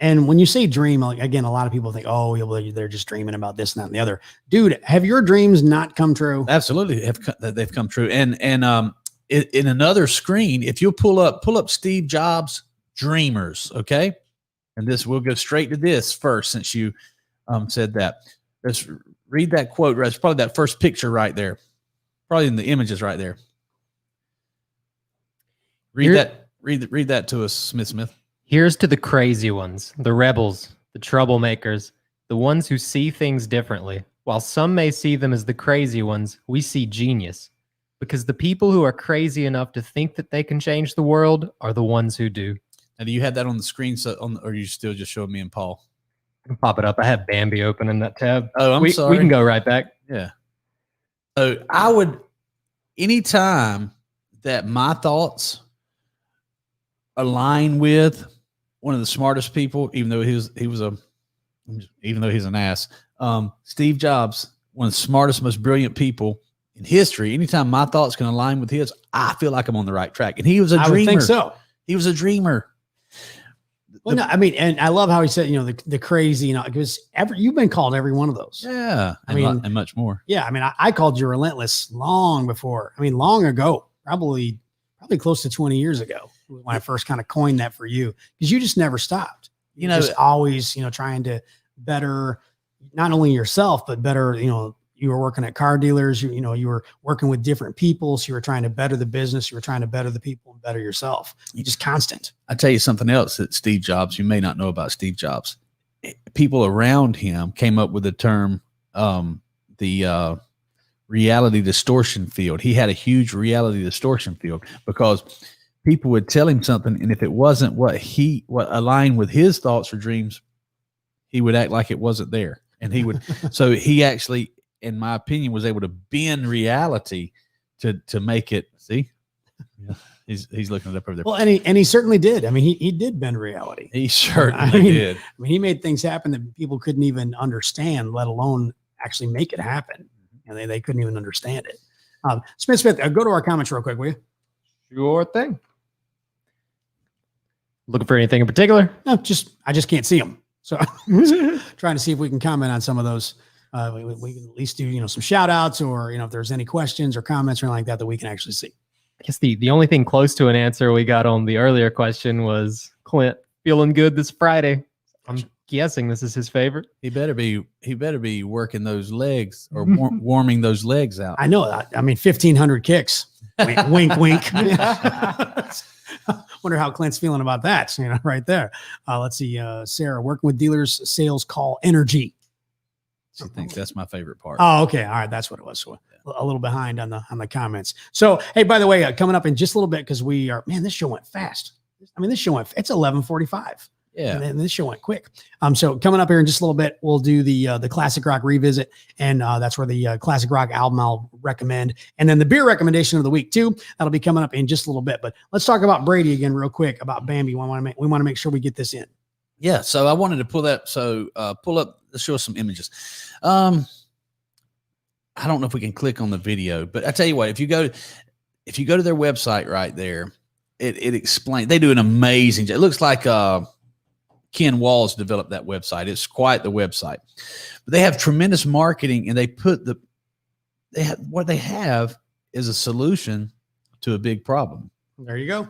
and when you say dream, like, again, a lot of people think, oh, they're just dreaming about this, and that, and the other. Dude, have your dreams not come true? Absolutely, they've come true. And in another screen, if you'll pull up Steve Jobs' Dreamers, okay? And we'll go straight to this first, since you said that. Let's read that quote. Right, it's probably that first picture right there. Probably in the images right there. Read that to us, Smith. Here's to the crazy ones, the rebels, the troublemakers, the ones who see things differently. While some may see them as the crazy ones, we see genius. Because the people who are crazy enough to think that they can change the world are the ones who do. Now, do you have that on the screen, or are you still just showing me and Paul? I can pop it up. I have Bambi open in that tab. Oh, I'm sorry. We can go right back. Yeah. So I would, anytime that my thoughts align with one of the smartest people, even though he's an ass, Steve Jobs, one of the smartest, most brilliant people in history. Anytime my thoughts can align with his, I feel like I'm on the right track. And he was a dreamer. I would think so. He was a dreamer. Well, no, I mean, and I love how he said, you know, the crazy, you know, because you've been called every one of those. Yeah. And much more. Yeah. I mean, I called you relentless long ago, probably close to 20 years ago when I first kind of coined that for you, because you just never stopped. You know, just always, you know, trying to better not only yourself, but better, you know, you were working at car dealers, you were working with different people. So you were trying to better the business. You were trying to better the people and better yourself. You're just constant. I tell you something else that Steve Jobs, you may not know about Steve Jobs. People around him came up with the term, the reality distortion field. He had a huge reality distortion field because people would tell him something, and if it wasn't what aligned with his thoughts or dreams, he would act like it wasn't there. And he would, so he actually, in my opinion, was able to bend reality to make it. See, yeah, he's looking it up over there. Well, and he certainly did. I mean, he did bend reality. He certainly did. I mean, he made things happen that people couldn't even understand, let alone actually make it happen. And they couldn't even understand it. Smith, go to our comments real quick, will you? Sure thing. Looking for anything in particular? No, I just can't see them. So trying to see if we can comment on some of those. We can at least do, some shout outs or, if there's any questions or comments or anything like that we can actually see. I guess the only thing close to an answer we got on the earlier question was Clint feeling good this Friday. I'm guessing this is his favorite. He better be working those legs or warming those legs out. I know that. 1,500 kicks. Wink, wink. Wonder how Clint's feeling about that. Right there. Let's see. Sarah, working with dealers, sales call energy. I think that's my favorite part. Oh, okay. All right. That's what it was. So a little behind on the comments. So, hey, by the way, coming up in just a little bit, because this show went fast. It's 11:45. Yeah. And this show went quick. So coming up here in just a little bit, we'll do the Classic Rock revisit. And that's where the Classic Rock album I'll recommend. And then the beer recommendation of the week too. That'll be coming up in just a little bit. But let's talk about Brady again real quick, about Bambi. We want to make sure we get this in. Yeah. So I wanted to pull that. So pull up, let's show us some images. I don't know if we can click on the video, but I tell you what, if you go to their website right there, it explains, they do an amazing job. It looks like Ken Walls developed that website. It's quite the website, but they have tremendous marketing, and what they have is a solution to a big problem. There you go.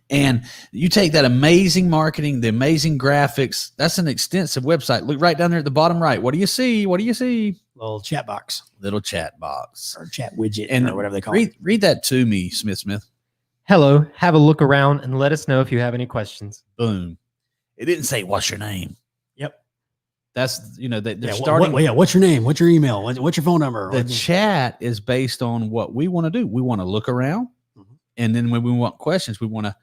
And you take that amazing marketing, the amazing graphics, that's an extensive website. Look right down there at the bottom right. What do you see? Little chat box. Little chat box. Or chat widget, and or whatever they call it. Read that to me, Smith. Hello, have a look around and let us know if you have any questions. Boom. It didn't say, what's your name? Yep. That's, they're starting. What's your name? What's your email? What's your phone number? The chat is based on what we want to do. We want to look around. Mm-hmm. And then when we want questions, we want to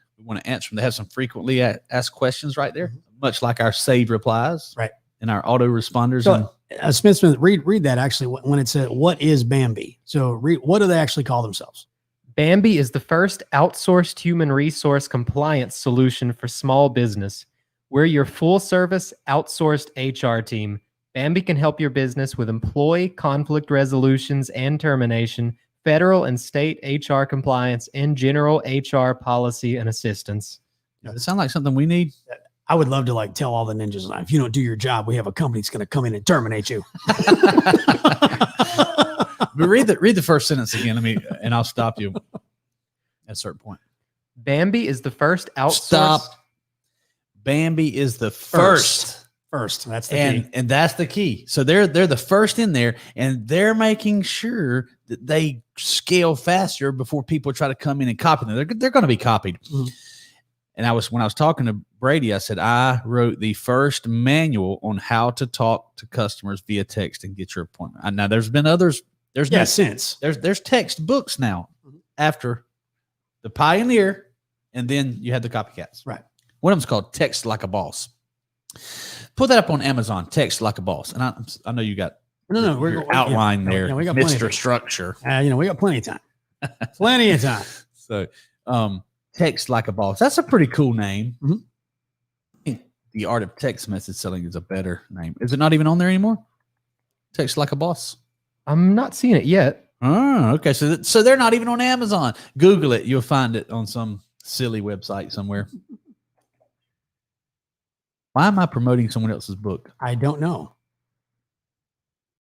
answer them. They have some frequently asked questions right there, much like our saved replies. Right. And our autoresponders. So, Smith, read that actually when it said, what is Bambi? So what do they actually call themselves? Bambi is the first outsourced human resource compliance solution for small business. We're your full-service outsourced HR team. Bambi can help your business with employee conflict resolutions and termination, federal and state HR compliance, and general HR policy and assistance. Does it sound like something we need? I would love to tell all the ninjas, if you don't do your job, we have a company that's going to come in and terminate you. But read the first sentence again. And I'll stop you at a certain point. Bambi is the first outsourced. Stop. Bambi is the first. That's the key. And that's the key. So they're the first in there, and they're making sure that they scale faster before people try to come in and copy them. They're going to be copied. Mm-hmm. And when I was talking to Brady, I said, I wrote the first manual on how to talk to customers via text and get your appointment. Now there's been others. There's text books now after the Pioneer, and then you had the copycats. Right. One of them's called Text Like a Boss. Put that up on Amazon, Text Like a Boss. And I know you got your outline there, we got Mr. Structure. We got plenty of time. Plenty of time. So Text Like a Boss. That's a pretty cool name. Mm-hmm. I think The Art of Text Message Selling is a better name. Is it not even on there anymore? Text Like a Boss. I'm not seeing it yet. Oh, okay. So they're not even on Amazon. Google it. You'll find it on some silly website somewhere. Why am I promoting someone else's book? I don't know.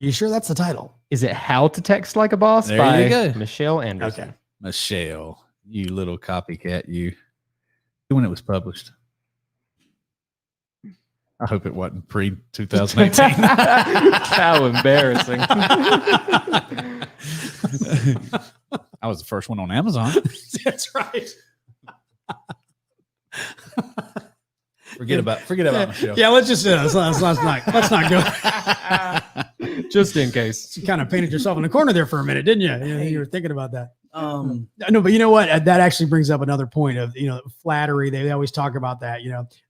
You sure that's the title? Is it How to Text Like a Boss by Michelle Anderson? Okay. Michelle, you little copycat, you. When it was published. I hope it wasn't pre-2018. How embarrassing. I was the first one on Amazon. That's right. Forget about Michelle. Yeah, let's just let's not go. Just in case. You kind of painted yourself in the corner there for a minute, didn't you? You were thinking about that. No, but you know what? That actually brings up another point of flattery. They always talk about that.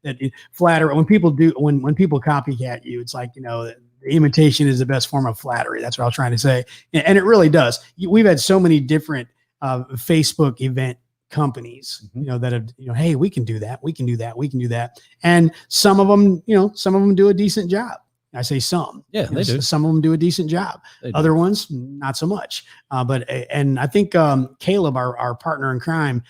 That flattery when people copycat you, it's like the imitation is the best form of flattery. That's what I was trying to say, and it really does. We've had so many different Facebook event companies, that have, hey, we can do that, we can do that, we can do that, and some of them do a decent job. I say some. Yeah, they do. Some of them do a decent job. They do. Other ones, not so much. And I think Caleb, our partner in crime,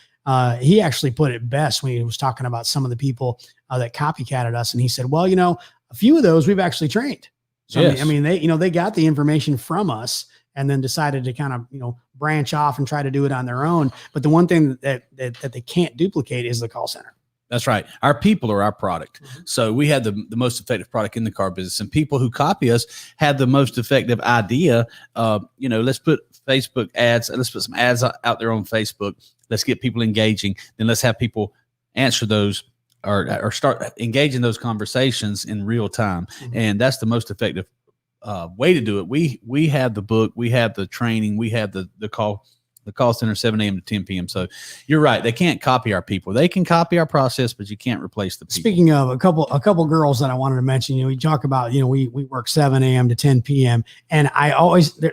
he actually put it best when he was talking about some of the people that copycatted us. And he said, well, a few of those we've actually trained. So Yes. I mean, they got the information from us and then decided to kind of, branch off and try to do it on their own. But the one thing that they can't duplicate is the call center. That's right. Our people are our product. So we have the most effective product in the car business, and people who copy us have the most effective idea. Let's put Facebook ads. Let's put some ads out there on Facebook. Let's get people engaging. Then let's have people answer those or start engaging those conversations in real time. And that's the most effective way to do it. We have the book, we have the training, we have the call center 7 a.m. to 10 p.m. So you're right. They can't copy our people. They can copy our process, but you can't replace the people. Speaking of a couple girls that I wanted to mention, we talk about, we work 7 a.m. to 10 p.m. And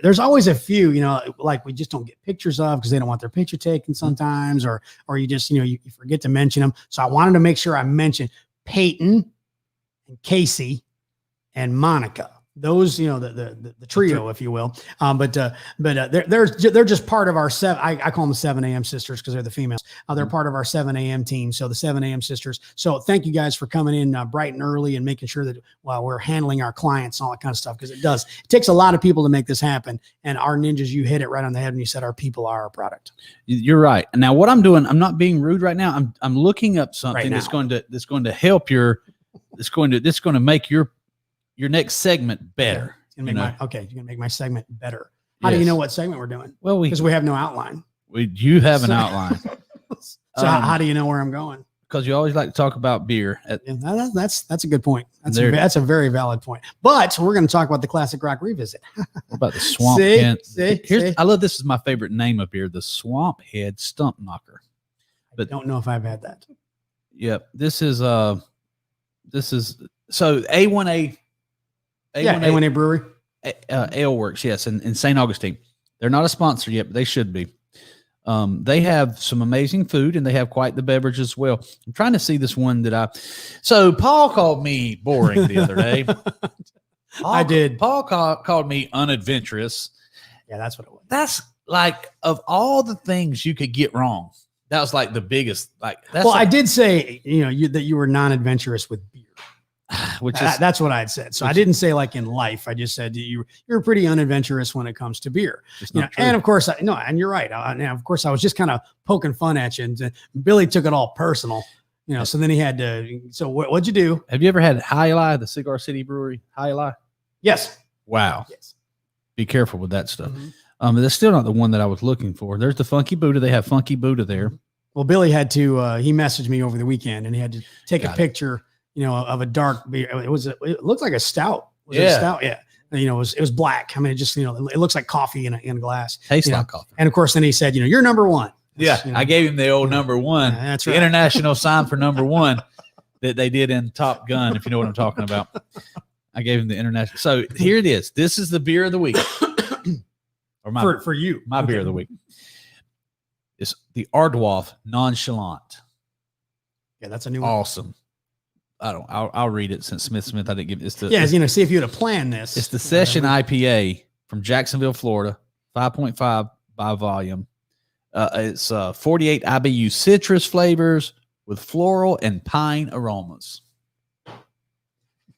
there's always a few, like we just don't get pictures of because they don't want their picture taken sometimes, or you just, you forget to mention them. So I wanted to make sure I mentioned Peyton and Casey and Monica. Those, the trio, if you will. But they're just part of our I call them the 7 a.m. sisters because they're the females. They're part of our 7 a.m. team. So the 7 a.m. sisters. So thank you guys for coming in bright and early and making sure that we're handling our clients and all that kind of stuff, because it takes a lot of people to make this happen. And our ninjas, you hit it right on the head when you said our people are our product. You're right. And now what I'm doing, I'm not being rude right now. I'm looking up something that's going to help it's going to make your next segment better. You're going to make my segment better. How do you know what segment we're doing? Well, because we have no outline. You have an outline. So how do you know where I'm going? Because you always like to talk about beer. That's a good point. That's a very valid point. But we're going to talk about the Classic Rock Revisit. What about the Swamp Head? I love this is my favorite name of beer, the Swamp Head Stump Knocker. But I don't know if I've had that. Yep. This is so A1A. A1A Brewery. Ale Works, yes, in St. Augustine. They're not a sponsor yet, but they should be. They have some amazing food, and they have quite the beverage as well. I'm trying to see this one so Paul called me boring the other day. I did. Paul called me unadventurous. Yeah, that's what it was. That's like, of all the things you could get wrong, that was like the biggest. I did say, that you were non-adventurous with beer. That's what I had said. So I didn't say like in life. I just said you're pretty unadventurous when it comes to beer. And of course, and you're right. And of course, I was just kind of poking fun at you, and Billy took it all personal. So then he had to. So what'd you do? Have you ever had High Lie, the Cigar City Brewery? High Lie. Yes. Wow. Yes. Be careful with that stuff. But that's still not the one that I was looking for. There's the Funky Buddha. They have Funky Buddha there. Well, Billy had to. He messaged me over the weekend, and he had to take a picture. Of a dark beer. It looked like a stout. Was it a stout? Yeah. It was black. I mean, it just, it looks like coffee in a glass. Tastes like coffee. And of course, then he said, you're number one. I gave him the old number one. Yeah, that's the right. International sign for number one that they did in Top Gun, if you know what I'm talking about. I gave him the international. So here it is. This is the beer of the week. Or for you. My beer of the week. It's the Ardwolf Nonchalant. Yeah, that's a new one. Awesome. I'll read it since Smith, I didn't give it. See if you would have planned this. It's the Session IPA from Jacksonville, Florida, 5.5 by volume. It's 48 IBU citrus flavors with floral and pine aromas.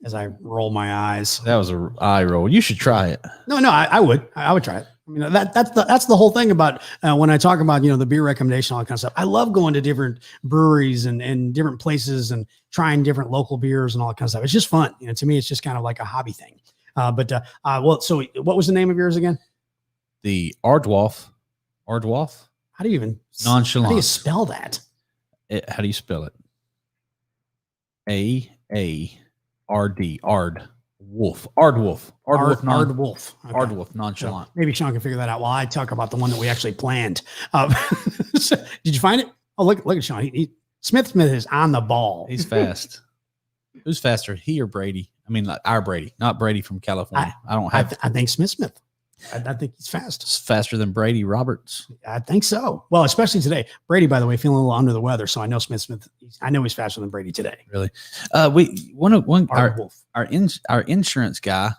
As I roll my eyes. That was an eye roll. You should try it. No, I would try it. I mean, that's the whole thing about when I talk about, the beer recommendation, all that kind of stuff. I love going to different breweries and different places and trying different local beers and all that kind of stuff. It's just fun. To me, it's just kind of like a hobby thing. So what was the name of yours again? The Ardwolf. Ardwolf? How do you even Nonchalant. How do you spell that? How do you spell it? A-A-R-D. Ardwolf. Ardwolf. Ardwolf. Okay. Ardwolf Nonchalant. So maybe Sean can figure that out while I talk about the one that we actually planned. So, did you find it? Oh, look at Sean. Smith is on the ball. He's fast. Who's faster, he or Brady? I mean, like our Brady, not Brady from California. I don't have. I think Smith. I think he's fast. It's faster than Brady Roberts. I think so. Well, especially today. Brady, by the way, feeling a little under the weather, so I know Smith. I know he's faster than Brady today. Really? Our insurance guy.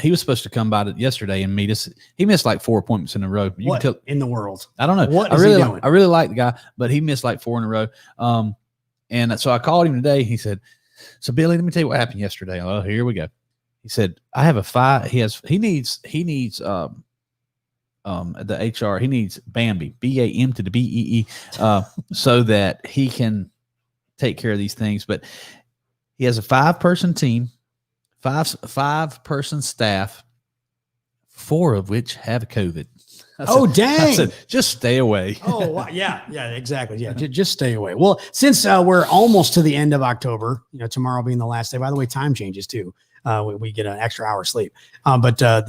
He was supposed to come by somebody and meet us. He missed like 4 appointments in a row. What in the world? I don't know. What is he doing? I really like the guy, but he missed like 4 in a row. And so I called him today. He said, "So Billy, let me tell you what happened yesterday." Oh, here we go. He said, "I have a 5." He needs the HR. He needs Bambi, BAM to the BEE, so that he can take care of these things. But he has a 5-person team, five-person staff, 4 of which have COVID. Dang. I said, just stay away. Yeah, exactly. Yeah, just stay away. Well, since we're almost to the end of October, tomorrow being the last day. By the way, time changes too. We get an extra hour sleep.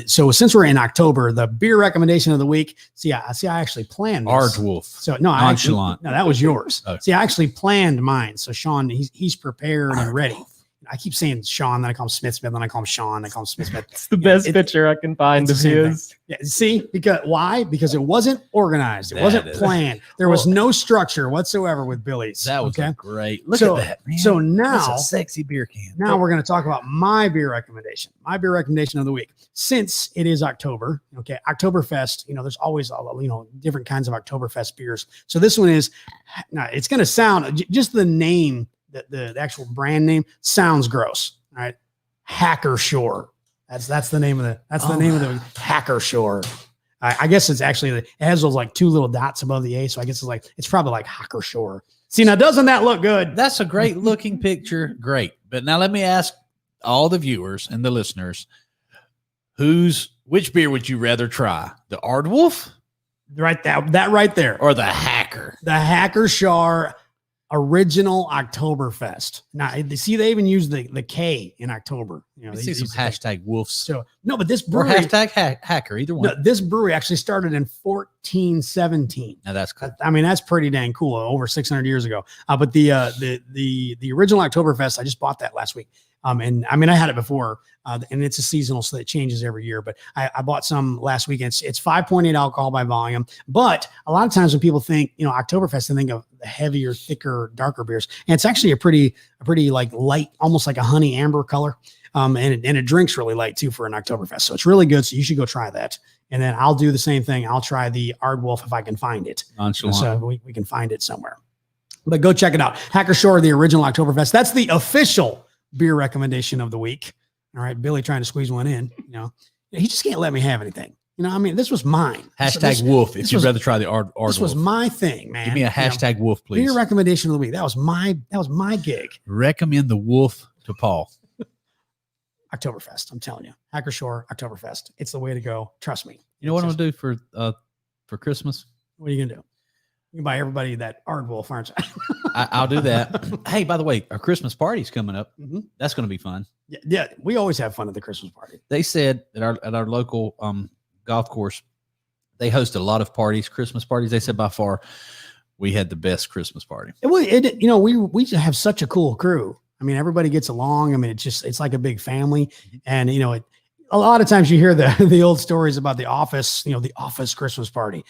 So since we're in October, the beer recommendation of the week. I actually planned this. Aardwolf. So no, Nonchalant. that was yours. Oh. See, I actually planned mine. So Sean, he's prepared and ready. I keep saying Sean, then I call him Smith, then I call him Sean, I call him Smith. It's the best picture I can find of his. Yeah, see, why? Because it wasn't organized. It wasn't planned. There was no structure whatsoever with Billy's. That was great. Look at that, man. So now, that's a sexy beer can. Now we're going to talk about my beer recommendation of the week. Since it is October, Oktoberfest, there's always, different kinds of Oktoberfest beers. So this one is, now it's going to sound, just the name, the actual brand name sounds gross. All right. Hacker Shore. That's the name of the Hacker Shore. I guess it's actually, it has those like 2 little dots above the A. So I guess it's probably like Hacker Shore. See, now doesn't that look good? That's a great looking picture. Great. But now let me ask all the viewers and the listeners, which beer would you rather try? The Aardwolf? Right. That right there. Or the Hacker? The Hacker Shore original Oktoberfest. Now, see, they even use the K in October. They see some hashtag wolves. So no, but this brewery, or hashtag hacker, either one. No, this brewery actually started in 1417. Now that's cool. I mean, that's pretty dang cool. Over 600 years ago. But the original Oktoberfest, I just bought that last week. And I mean, I had it before, and it's a seasonal, so it changes every year. But I bought some last weekend. It's 5.8 alcohol by volume. But a lot of times when people think, Oktoberfest, they think of the heavier, thicker, darker beers. And it's actually a pretty like light, almost like a honey amber color. And it drinks really light too for an Oktoberfest. So it's really good. So you should go try that. And then I'll do the same thing. I'll try the Aardwolf if I can find it. Nonchalant. So we can find it somewhere. But go check it out. Hacker Shore, the original Oktoberfest. That's the official beer recommendation of the week. All right. Billy trying to squeeze one in, he just can't let me have anything. This was mine. Hashtag wolf. If you'd rather try the Aardwolf. This was my thing, man. Give me a hashtag wolf, please. Beer recommendation of the week. That was my gig. Recommend the wolf to Paul. Oktoberfest. I'm telling you, Hacker Shore, Oktoberfest. It's the way to go. Trust me. You know what I'm gonna do for Christmas? What are you gonna do? You can buy everybody that Aardwolf, aren't you? I'll do that. Hey, by the way, our Christmas party's coming up. Mm-hmm. That's going to be fun. Yeah, we always have fun at the Christmas party. They said at our local golf course, they host a lot of parties, Christmas parties. They said by far we had the best Christmas party. We have such a cool crew. I mean, everybody gets along. I mean, it's like a big family, and a lot of times you hear the old stories about the office, the office Christmas party.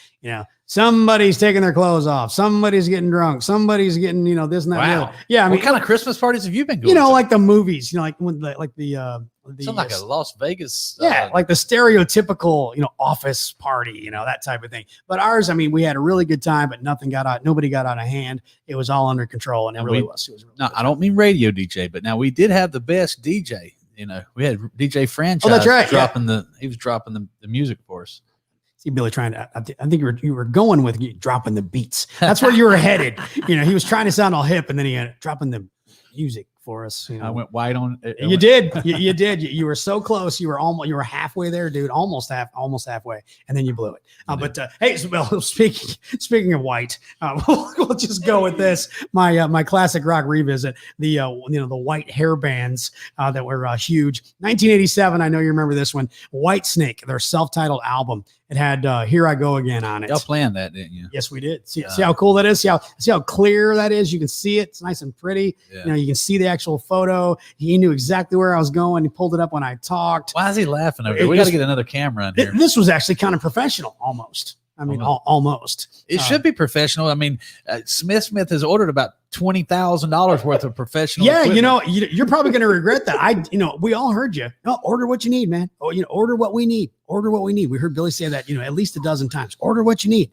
Somebody's taking their clothes off. Somebody's getting drunk. Somebody's getting, this and that. Wow. Yeah. I mean, what kind of Christmas parties have you been going to? Like the movies, like when the sounds like a Las Vegas. Like the stereotypical, office party, that type of thing. But ours, I mean, we had a really good time, but nobody got out of hand. It was all under control. And it really was. It was really good. I don't mean radio DJ, but now we did have the best DJ. We had DJ Franchise. Oh, that's right. He was dropping the music for us. See Billy trying to, I think you were going with dropping the beats. That's where you were headed. He was trying to sound all hip, and then he had dropping the music for us. I went wide on. You did. You did. You were so close. You were halfway there, dude. Almost halfway, and then you blew it. But hey, well, speaking of white, we'll just go with this. My classic rock revisit. The the white hair bands that were huge. 1987. I know you remember this one. Whitesnake, their self-titled album. It had "Here I Go Again" on it. Y'all planned that, didn't you? Yes, we did. See how cool that is. See how clear that is. You can see it. It's nice and pretty. Yeah. You can see the actual photo. He knew exactly where I was going. He pulled it up when I talked. Why is he laughing over here? We got to get another camera in here. This was actually kind of professional, almost. I mean, almost. It should be professional. I mean, Smith has ordered about $20,000 worth of professional. Yeah, equipment. you're probably going to regret that. We all heard you. No, order what you need, man. Oh, order what we need. Order what we need. We heard Billy say that, at least a dozen times. Order what you need.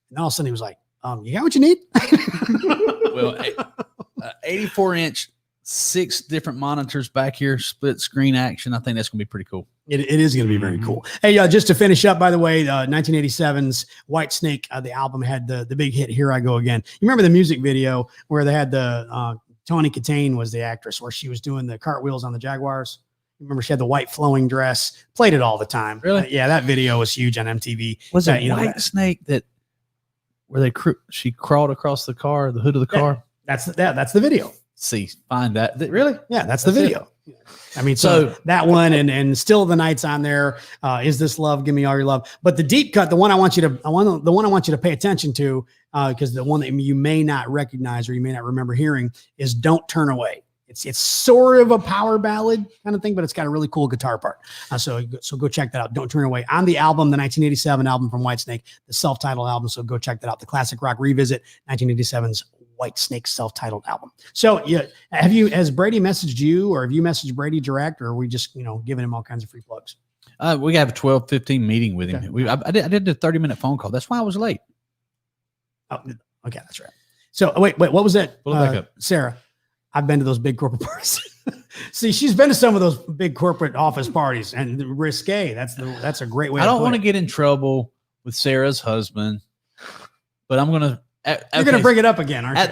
And all of a sudden he was like, you got what you need? Well, 84-inch, 6 different monitors back here, split screen action. I think that's going to be pretty cool. It is going to be very cool. Hey, just to finish up, by the way, 1987's White Snake, the album had the big hit, Here I Go Again. You remember the music video where they had Toni Katane was the actress, where she was doing the cartwheels on the Jaguars? Remember, she had the white flowing dress, played it all the time. Really? Yeah, that video was huge on MTV. Was it White Snake where she crawled across the hood of the car? That's the video. See, find that. Really? Yeah, that's the video. It. I mean, so that one and Still the Night's on there. Is This Love? Give Me All Your Love. But the deep cut, the one I want you to pay attention to, because the one that you may not recognize or you may not remember hearing is Don't Turn Away. It's sort of a power ballad kind of thing, but it's got a really cool guitar part. So go check that out. Don't Turn Away on the album, the 1987 album from Whitesnake, the self-titled album. So go check that out. The Classic Rock Revisit, 1987's Whitesnake self-titled album. So has Brady messaged you, or have you messaged Brady direct, or are we just, giving him all kinds of free plugs? We have a 12-15 meeting with him. Okay. I did a 30-minute phone call. That's why I was late. Oh, okay. That's right. So wait, what was that? Pull it back up. Sarah, I've been to those big corporate parties. See, she's been to some of those big corporate office parties, and risque. That's a great way. I don't want to get in trouble with Sarah's husband, but I'm going to. You're going to bring it up again, aren't you? At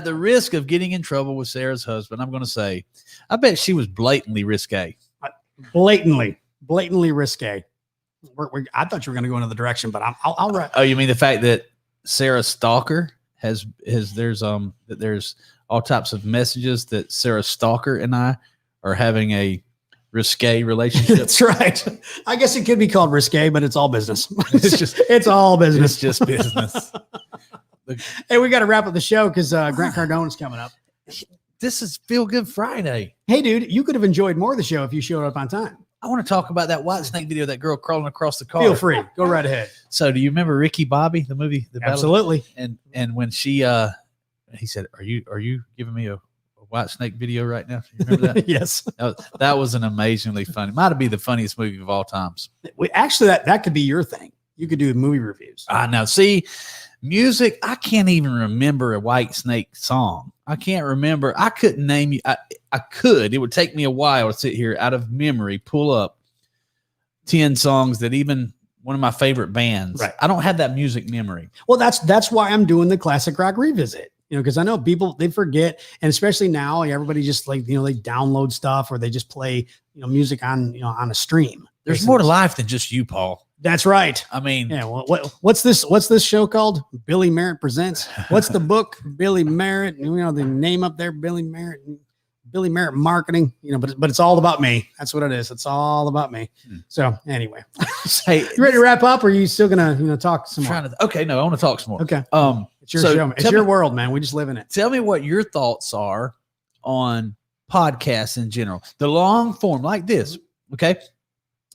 the risk of getting in trouble with Sarah's husband, I'm going to say, I bet she was blatantly risque. Blatantly risque. I thought you were going to go in another direction, but I'll write. Oh, you mean the fact that Sarah Stalker there's all types of messages that Sarah Stalker and I are having a risque relationship. That's right. I guess it could be called risque, but it's all business. It's all business. It's just business. Hey, we got to wrap up the show because Grant Cardone's coming up. This is Feel Good Friday. Hey, dude, you could have enjoyed more of the show if you showed up on time. I want to talk about that White Snake video, that girl crawling across the car. Feel free. Go right ahead. So do you remember Ricky Bobby, the movie? Absolutely. And when she he said, Are you giving me a White Snake video right now? You remember that? Yes. That was an amazingly funny. Might have been the funniest movie of all times. Actually, that could be your thing. You could do movie reviews. I know. See, music, I can't even remember a White Snake song. I can't remember. I couldn't name you. I could. It would take me a while to sit here out of memory, pull up 10 songs that even one of my favorite bands. Right. I don't have that music memory. Well, that's why I'm doing the Classic Rock Revisit. Because I know people, they forget, and especially now, everybody just they download stuff or they just play, music on a stream. There's more to life than just you, Paul. That's right. I mean, yeah. What's this show called? Billy Merritt Presents. What's the book? Billy Merritt. The name up there, Billy Merritt Marketing. But it's all about me. That's what it is. It's all about me. So anyway, hey, you ready to wrap up, or are you still gonna talk some more? Okay, no, I want to talk some more. Okay. It's your show. It's your world, man. We just live in it. Tell me what your thoughts are on podcasts in general. The long form like this. Okay.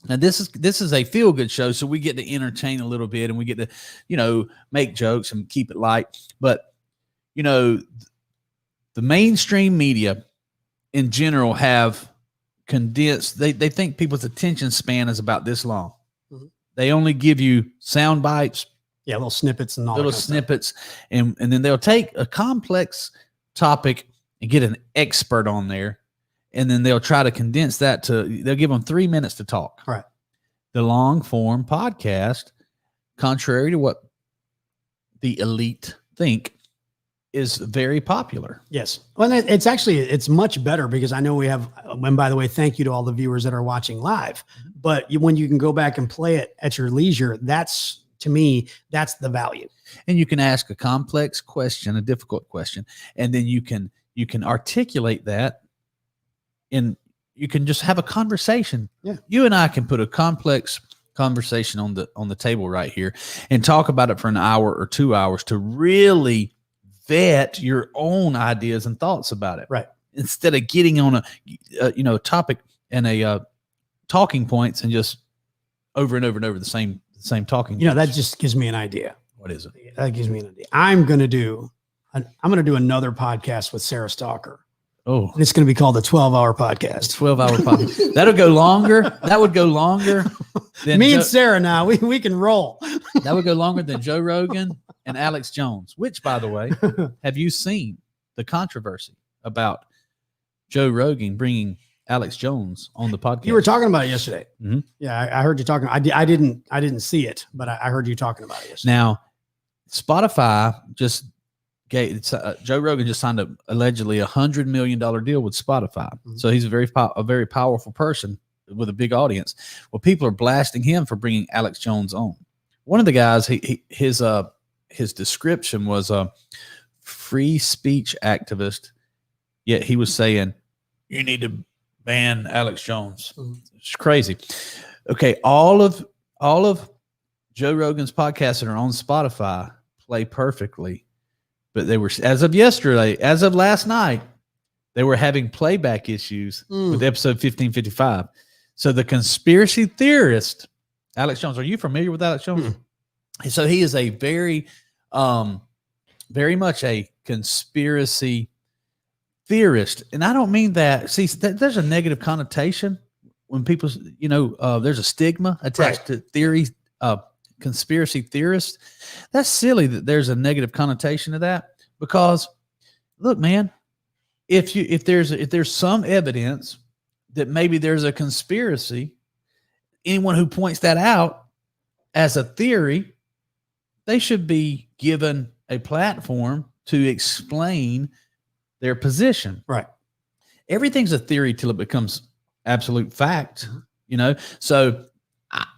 Now this is a feel good show, so we get to entertain a little bit and we get to, make jokes and keep it light. But, the mainstream media in general have condensed. They think people's attention span is about this long. Mm-hmm. They only give you sound bites. Yeah, little snippets and all little snippets. And then they'll take a complex topic and get an expert on there. And then they'll try to condense that they'll give them 3 minutes to talk. Right. The long form podcast, contrary to what the elite think, is very popular. Yes. Well, it's much better because I know we have, and by the way, thank you to all the viewers that are watching live, but when you can go back and play it at your leisure, to me, that's the value. And you can ask a complex question, a difficult question, and then you can articulate that. And you can just have a conversation. Yeah. You and I can put a complex conversation on the table right here and talk about it for an hour or 2 hours to really vet your own ideas and thoughts about it. Right. instead of getting on a topic and a talking points and just over and over and over the same talking. That points. just gives me an idea. What is it? That gives me an idea. I'm going to do another podcast with Sarah Stalker. Oh, And it's going to be called the 12-Hour Podcast. 12-hour podcast. That'll go longer. That would go longer than Me and Sarah now, we can roll. that would go longer than Joe Rogan and Alex Jones, which, by the way, have you seen the controversy about Joe Rogan bringing Alex Jones on the podcast? You were talking about it yesterday. Mhm. Yeah, I heard you talking. I didn't see it, but I heard you talking about it yesterday. Now, Spotify just gave Joe Rogan just signed allegedly $100 million deal with Spotify. Mhm. So he's a very powerful person with a big audience. Well, people are blasting him for bringing Alex Jones on. One of the guys, his description was a free speech activist. Yet he was saying, "You need to ban Alex Jones." Mhm. It's crazy. Okay, all of Joe Rogan's podcasts that are on Spotify play perfectly, but they were, as of last night, they were having playback issues with episode 1555. So the conspiracy theorist, Alex Jones, are you familiar with Alex Jones? So he is a very much a conspiracy theorist. And I don't mean that. See, there's a negative connotation when people, there's a stigma attached to theories, conspiracy theorists. That's silly that there's a negative connotation to that, because look, man, if there's some evidence that maybe there's a conspiracy, anyone who points that out as a theory, they should be given a platform to explain their position. Right. Everything's a theory till it becomes absolute fact, So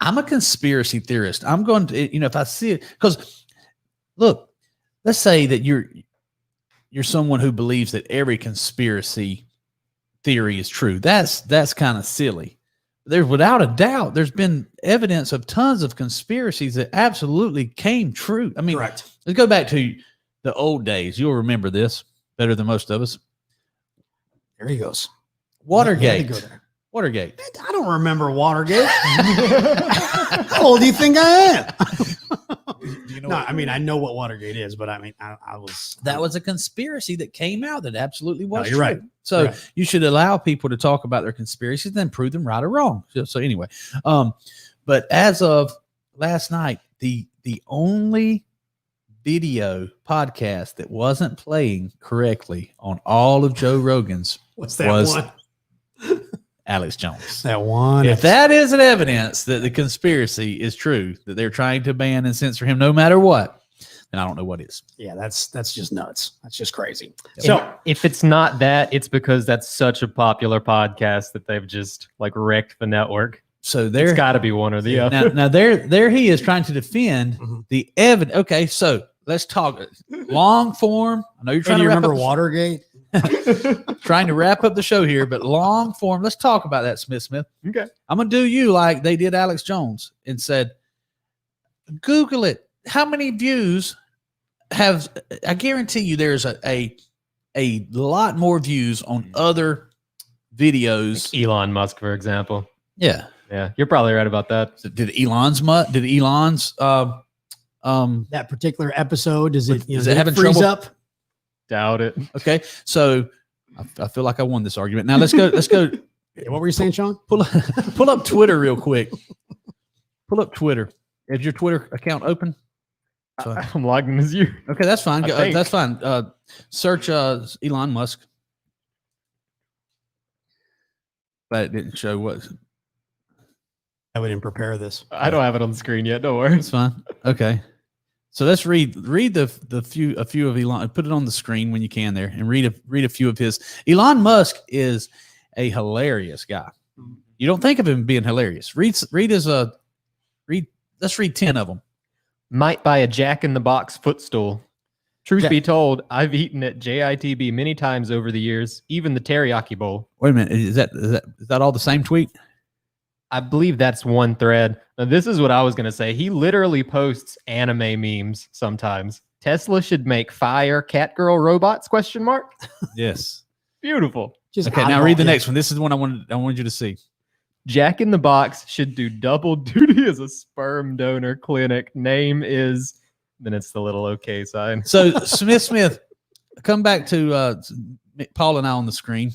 I'm a conspiracy theorist. I'm going to, if I see it, because look, let's say that you're someone who believes that every conspiracy theory is true. That's kind of silly. There's, without a doubt, there's been evidence of tons of conspiracies that absolutely came true. I mean, Correct. Let's go back to the old days. You'll remember this better than most of us. There he goes. Watergate. Go there. Watergate. I don't remember Watergate. How old do you think I am? Do you know No, what- I mean, I know what Watergate is, but I mean, I was. That was a conspiracy that came out that absolutely was you're true. right. So You're right. you should allow people to talk about their conspiracies, then prove them right or wrong. So anyway, but as of last night, the only video podcast that wasn't playing correctly on all of Joe Rogan's What's that was one? Alex Jones. That one. If that isn't evidence that the conspiracy is true, that they're trying to ban and censor him no matter what, then I don't know what is. Yeah, that's just nuts. That's just crazy. So So if it's not that, it's because that's such a popular podcast that they've just like wrecked the network. So It's there, got to be one or the other. now there he is trying to defend Mhm. the evidence. Okay, so let's talk long form. I know you're do trying you to wrap remember up Watergate? trying to wrap up the show here, but long form. Let's talk about that, Smith. Okay. I'm gonna do you like they did Alex Jones and said, Google it. How many views have? I guarantee you, there's a lot more views on other videos. Elon Musk, for example. Yeah. Yeah, you're probably right about that. So did Elon's That particular episode, does it? Is it having freeze trouble? up? Doubt it. okay? So I feel like I won this argument. Now let's go. Yeah, what were you saying, Sean? Pull up Twitter real quick. Pull up Twitter. Is your Twitter account open? So- I'm logged in as you. Okay, that's fine. I think. That's fine. Search Elon Musk. But it didn't show what. I didn't prepare this. I don't have it on the screen yet. Don't worry. That's fine. Okay. So let's read a few of Elon. Put it on the screen when you can there, and read a few of his. Elon Musk is a hilarious guy. You don't think of him being hilarious. Let's read 10 of them. Might buy a Jack in the Box footstool. Truth Jack- be told, I've eaten at JITB many times over the years, even the teriyaki bowl. Wait a minute. Is that all the same tweet? I believe that's one thread. Now, this is what I was going to say. He literally posts anime memes sometimes. Tesla should make fire Catgirl robots, ? Yes. Beautiful. Just Okay, now oddball, read the yeah. next one. This is the one I wanted you to see. Jack in the Box should do double duty as a sperm donor clinic. Name is, then it's the little okay sign. So Smith, come back to Paul and I on the screen.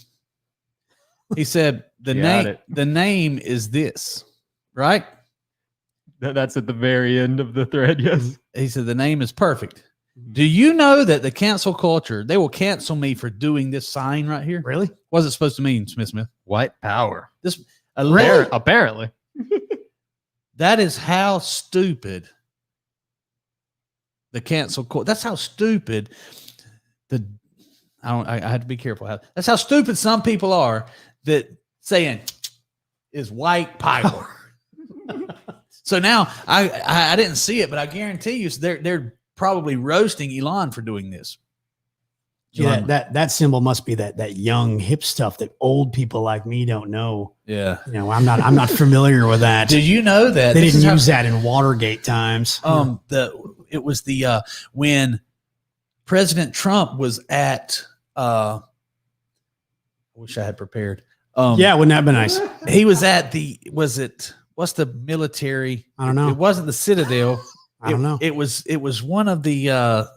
He said the name is this, right? That's at the very end of the thread. Yes. He said the name is perfect. Do you know that the cancel culture, they will cancel me for doing this sign right here? Really? What's it supposed to mean, Smith? White power. This Apparently. that is how stupid the cancel culture. That's how stupid I had to be careful. That's how stupid some people are that saying is white power. So now I didn't see it, but I guarantee you they're probably roasting Elon for doing this. Yeah, that symbol must be that young hip stuff that old people like me don't know. Yeah. You know, I'm not familiar with that. Did you know that They didn't use that in Watergate times. It was when President Trump was at I wish I had prepared. Yeah, wouldn't that have been nice? He was at what's the military? I don't know. It wasn't the Citadel. I don't know. It was one of the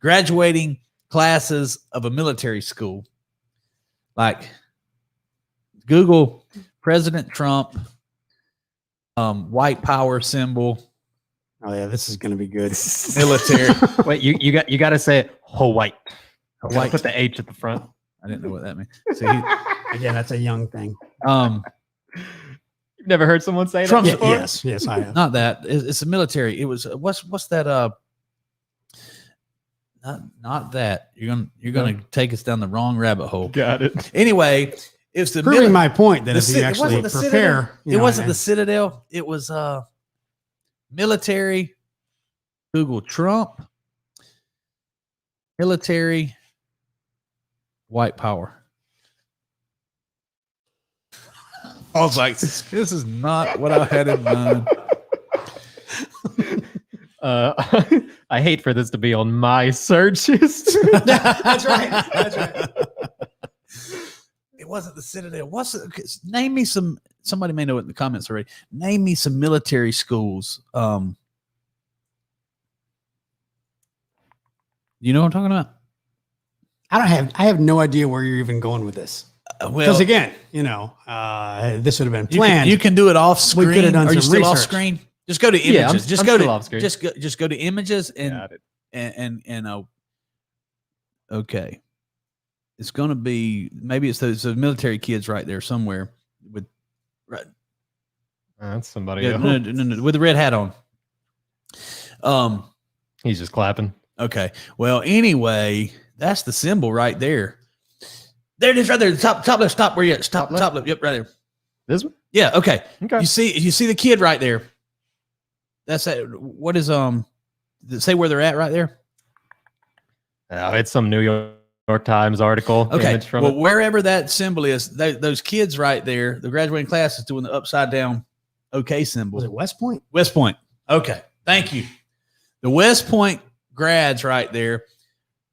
graduating classes of a military school. Like Google President Trump, white power symbol, Oh yeah, this is gonna be good. military. Wait, you got to say it Hawaii. Hawaii. Put the H at the front. I didn't know what that meant. See, Again, that's a young thing. You've never heard someone say Trump's- that before? Yes, I have. not that. It's a military. It was what's that? Not that. You're gonna take us down the wrong rabbit hole. Got it. Anyway, it's the Proving my point that the if you Cit- it actually wasn't the prepare, It wasn't the Citadel. It was military. Google Trump. Military. White power. I was like, this is not what I had in mind. I hate for this to be on my search history. That's right. That's right. It wasn't the Citadel. Name me some. Somebody may know it in the comments already. Name me some military schools. You know what I'm talking about? I have no idea where you're even going with this. Well, Because again, this would have been planned. you can do it off screen. We could have done Are you some still off research. screen? Just go to images. Yeah, I'm just still go to off screen. just go to images Got it. and okay. It's gonna be maybe it's those military kids right there somewhere with right. That's somebody Yeah, else. no, with the red hat on. He's just clapping. Okay. Well, anyway, that's the symbol right there. There it is, right there. Top left. Stop where you at. Top left. Yep, right there. This one? Yeah. Okay. Okay. You see the kid right there. That's that. What is does it say where they're at right there? Oh, it's some New York Times article. Okay. Image from Well, it. wherever that symbol is, those kids right there, the graduating class is doing the upside down OK symbol. Was it West Point? West Point. Okay. Thank you. The West Point grads right there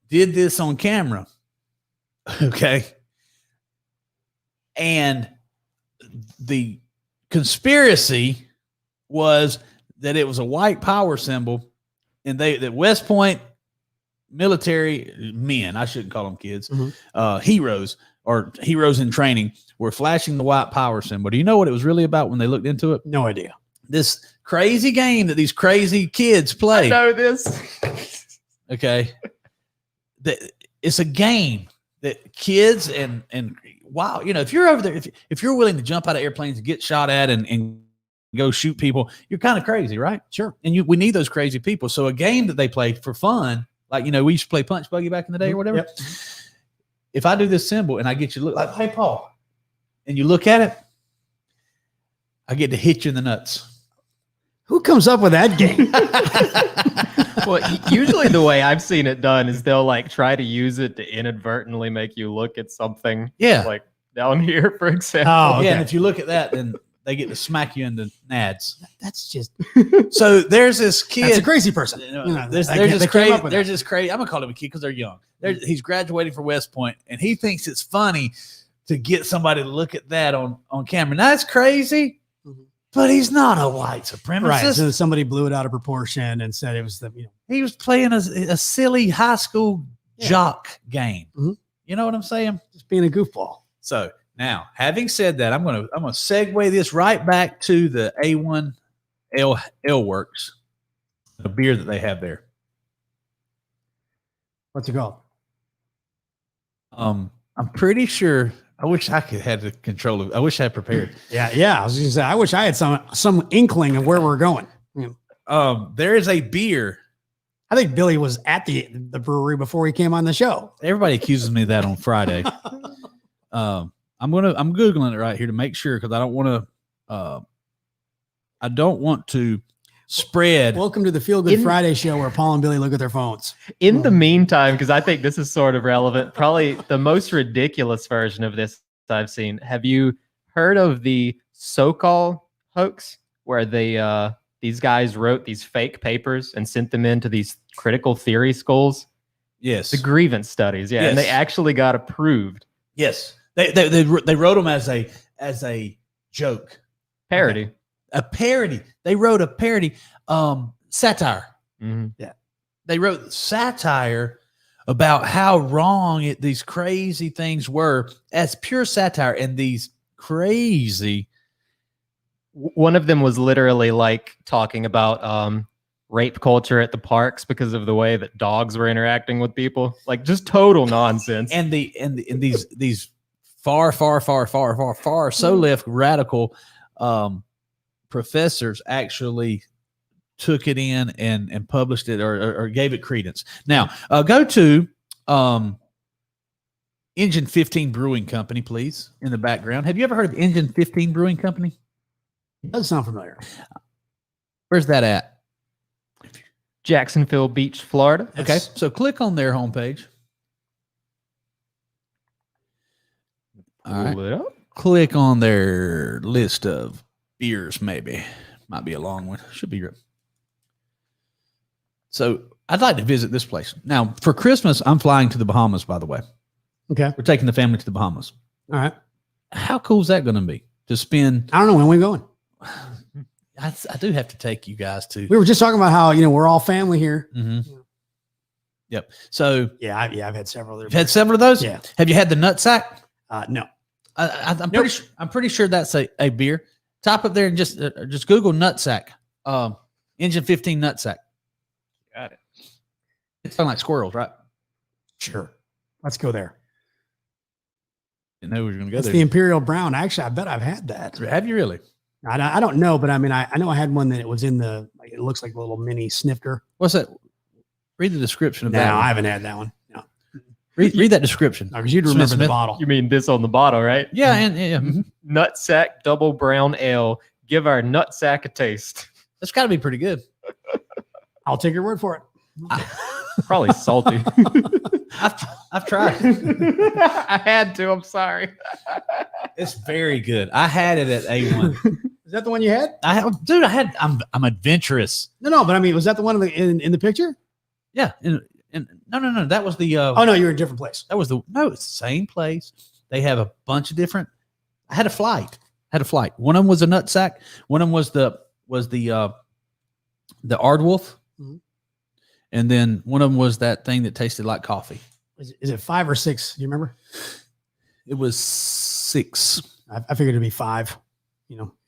did this on camera. Okay. And the conspiracy was that it was a white power symbol and that West Point military men, I shouldn't call them kids, heroes or heroes in training were flashing the white power symbol. Do you know what it was really about when they looked into it? No idea. This crazy game that these crazy kids play. I know this. Okay. It's a game that kids and wow, if you're over there, if you're willing to jump out of airplanes and get shot at and go shoot people, you're kind of crazy, right? Sure. And we need those crazy people. So a game that they play for fun, like, we used to play Punch Buggy back in the day or whatever. Yep. If I do this symbol and I get you to look like, hey, Paul, and you look at it, I get to hit you in the nuts. Who comes up with that game? Well, usually the way I've seen it done is they'll try to use it to inadvertently make you look at something. Yeah. Like down here, for example. Oh, okay. Yeah. And if you look at that, then they get to smack you in the nads. That's just So there's this kid. that's a crazy person. There's this crazy. There's this crazy. I'm gonna call him a kid because they're young. He's graduating from West Point, and he thinks it's funny to get somebody to look at that on camera. Now, that's crazy, but he's not a white supremacist. Right. So somebody blew it out of proportion and said it was He was playing a silly high school jock game. You know what I'm saying? just being a goofball. So now, having said that, I'm gonna segue this right back to the A1 L Works, the beer that they have there. What's it called? I'm pretty sure. I wish I could have the control of. I wish I had prepared. Yeah. I was going to say, I wish I had some inkling of where we're going. There is a beer. I think Billy was at the brewery before he came on the show. Everybody accuses me of that on Friday. I'm Googling it right here to make sure because I don't want to spread. Welcome to the Feel Good Friday show where Paul and Billy look at their phones. In the meantime, because I think this is sort of relevant, probably the most ridiculous version of this I've seen. Have you heard of the Sokol hoax, where these guys wrote these fake papers and sent them into these critical theory schools? Yes, the grievance studies. Yeah, yes. And they actually got approved. Yes, they wrote them as a joke, Parody. Okay. A parody. They wrote a parody, satire. Mm-hmm. Yeah, they wrote satire about how wrong these crazy things were as pure satire, and these crazy. One of them was literally like talking about rape culture at the parks because of the way that dogs were interacting with people, like just total nonsense. And these far so left radical professors actually took it in and published it or gave it credence. Now, go to Engine 15 Brewing Company, please, in the background. Have you ever heard of Engine 15 Brewing Company? It does sound familiar. Where's that at? Jacksonville Beach, Florida. Okay, so click on their homepage. All right. Click on their list of beers, maybe. Might be a long one. Should be. So I'd like to visit this place. Now, for Christmas, I'm flying to the Bahamas, by the way. Okay. We're taking the family to the Bahamas. All right. How cool is that going to be? To spend... I don't know. When are we going? I do have to take you guys to... We were just talking about how, we're all family here. Mm-hmm. Yep. So... Yeah, I've had several. You've had several of those? Yeah. Have you had the nutsack? No. I'm pretty sure that's a beer. Type up there and just Google nutsack. Engine 15 nutsack. Got it. It's kind of like squirrels, right? Sure. Let's go there. Didn't know we were going to go It's there. the Imperial Brown. Actually, I bet I've had that. Have you really? I don't know, but I mean, I know I had one that it was in it looks like a little mini snifter. What's that? Read the description of No, that. I haven't had that one. No. Read that description. Because you'd remember Smith. the bottle. You mean this on the bottle, right? Yeah, and yeah. Nutsack Double Brown Ale. Give our nutsack a taste. That's got to be pretty good. I'll take your word for it. Probably salty. I've tried. I had to. I'm sorry. It's very good. I had it at A1. Is that the one you had? I'm adventurous. No, but I mean, was that the one in the picture? Yeah. And no. That was the. Oh no, you were in a different place. It's the same place. They have a bunch of different. I had a flight. One of them was a nutsack. One of them was the Ardwolf. Mm-hmm. And then one of them was that thing that tasted like coffee. Is it 5 or 6? Do you remember? It was 6. I figured it'd be 5,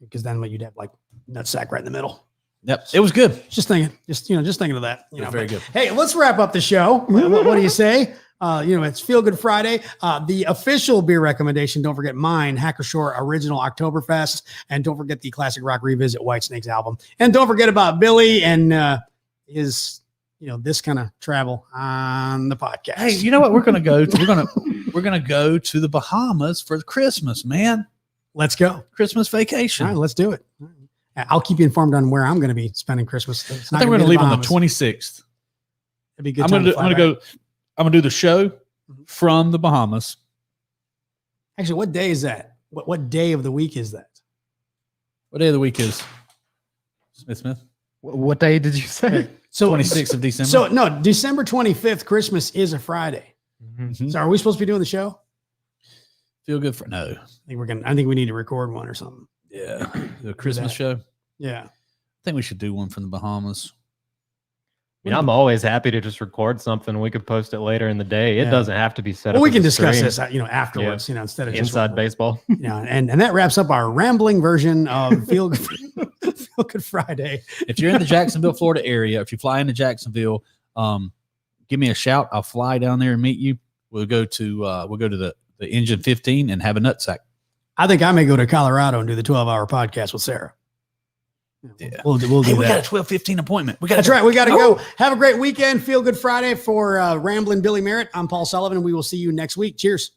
because then you'd have like nutsack right in the middle. Yep. It was good. Just thinking of that. Very good. Hey, let's wrap up the show. What do you say? It's Feel Good Friday. The official beer recommendation, don't forget mine, Hacker Shore Original Oktoberfest. And don't forget the Classic Rock Revisit Whitesnake's album. And don't forget about Billy and his, this kind of travel on the podcast. Hey, you know what? We're going to go we're going to go to the Bahamas for Christmas, man. Let's go. Christmas vacation. All right, let's do it. I'll keep you informed on where I'm going to be spending Christmas. I think we're going to leave on the 26th. It'd be good. I'm going to do the show from the Bahamas. Actually, what day is that? What day of the week is that? What day of the week is Smith? What day did you say? So 26th of December. So no, December 25th, Christmas is a Friday. Mhm. So are we supposed to be doing the show? Feel good for no. I think we need to record one or something. Yeah, the Christmas show. Yeah. I think we should do one from the Bahamas. I mean, I'm always happy to just record something. We could post it later in the day. It Yeah. doesn't have to be set Well, up. we as can a discuss stream. this, afterwards, instead of just Inside baseball. and that wraps up our rambling version of Feel Good Friday. If you're in the Jacksonville, Florida area, if you fly into Jacksonville, give me a shout. I'll fly down there and meet you. We'll go to the Engine 15 and have a nutsack. I think I may go to Colorado and do the 12-hour podcast with Sarah. Yeah. We'll do Hey, we that. got a 12:15 appointment. That's right. We got to go. Have a great weekend. Feel Good Friday for Ramblin' Billy Merritt. I'm Paul Sullivan, and we will see you next week. Cheers.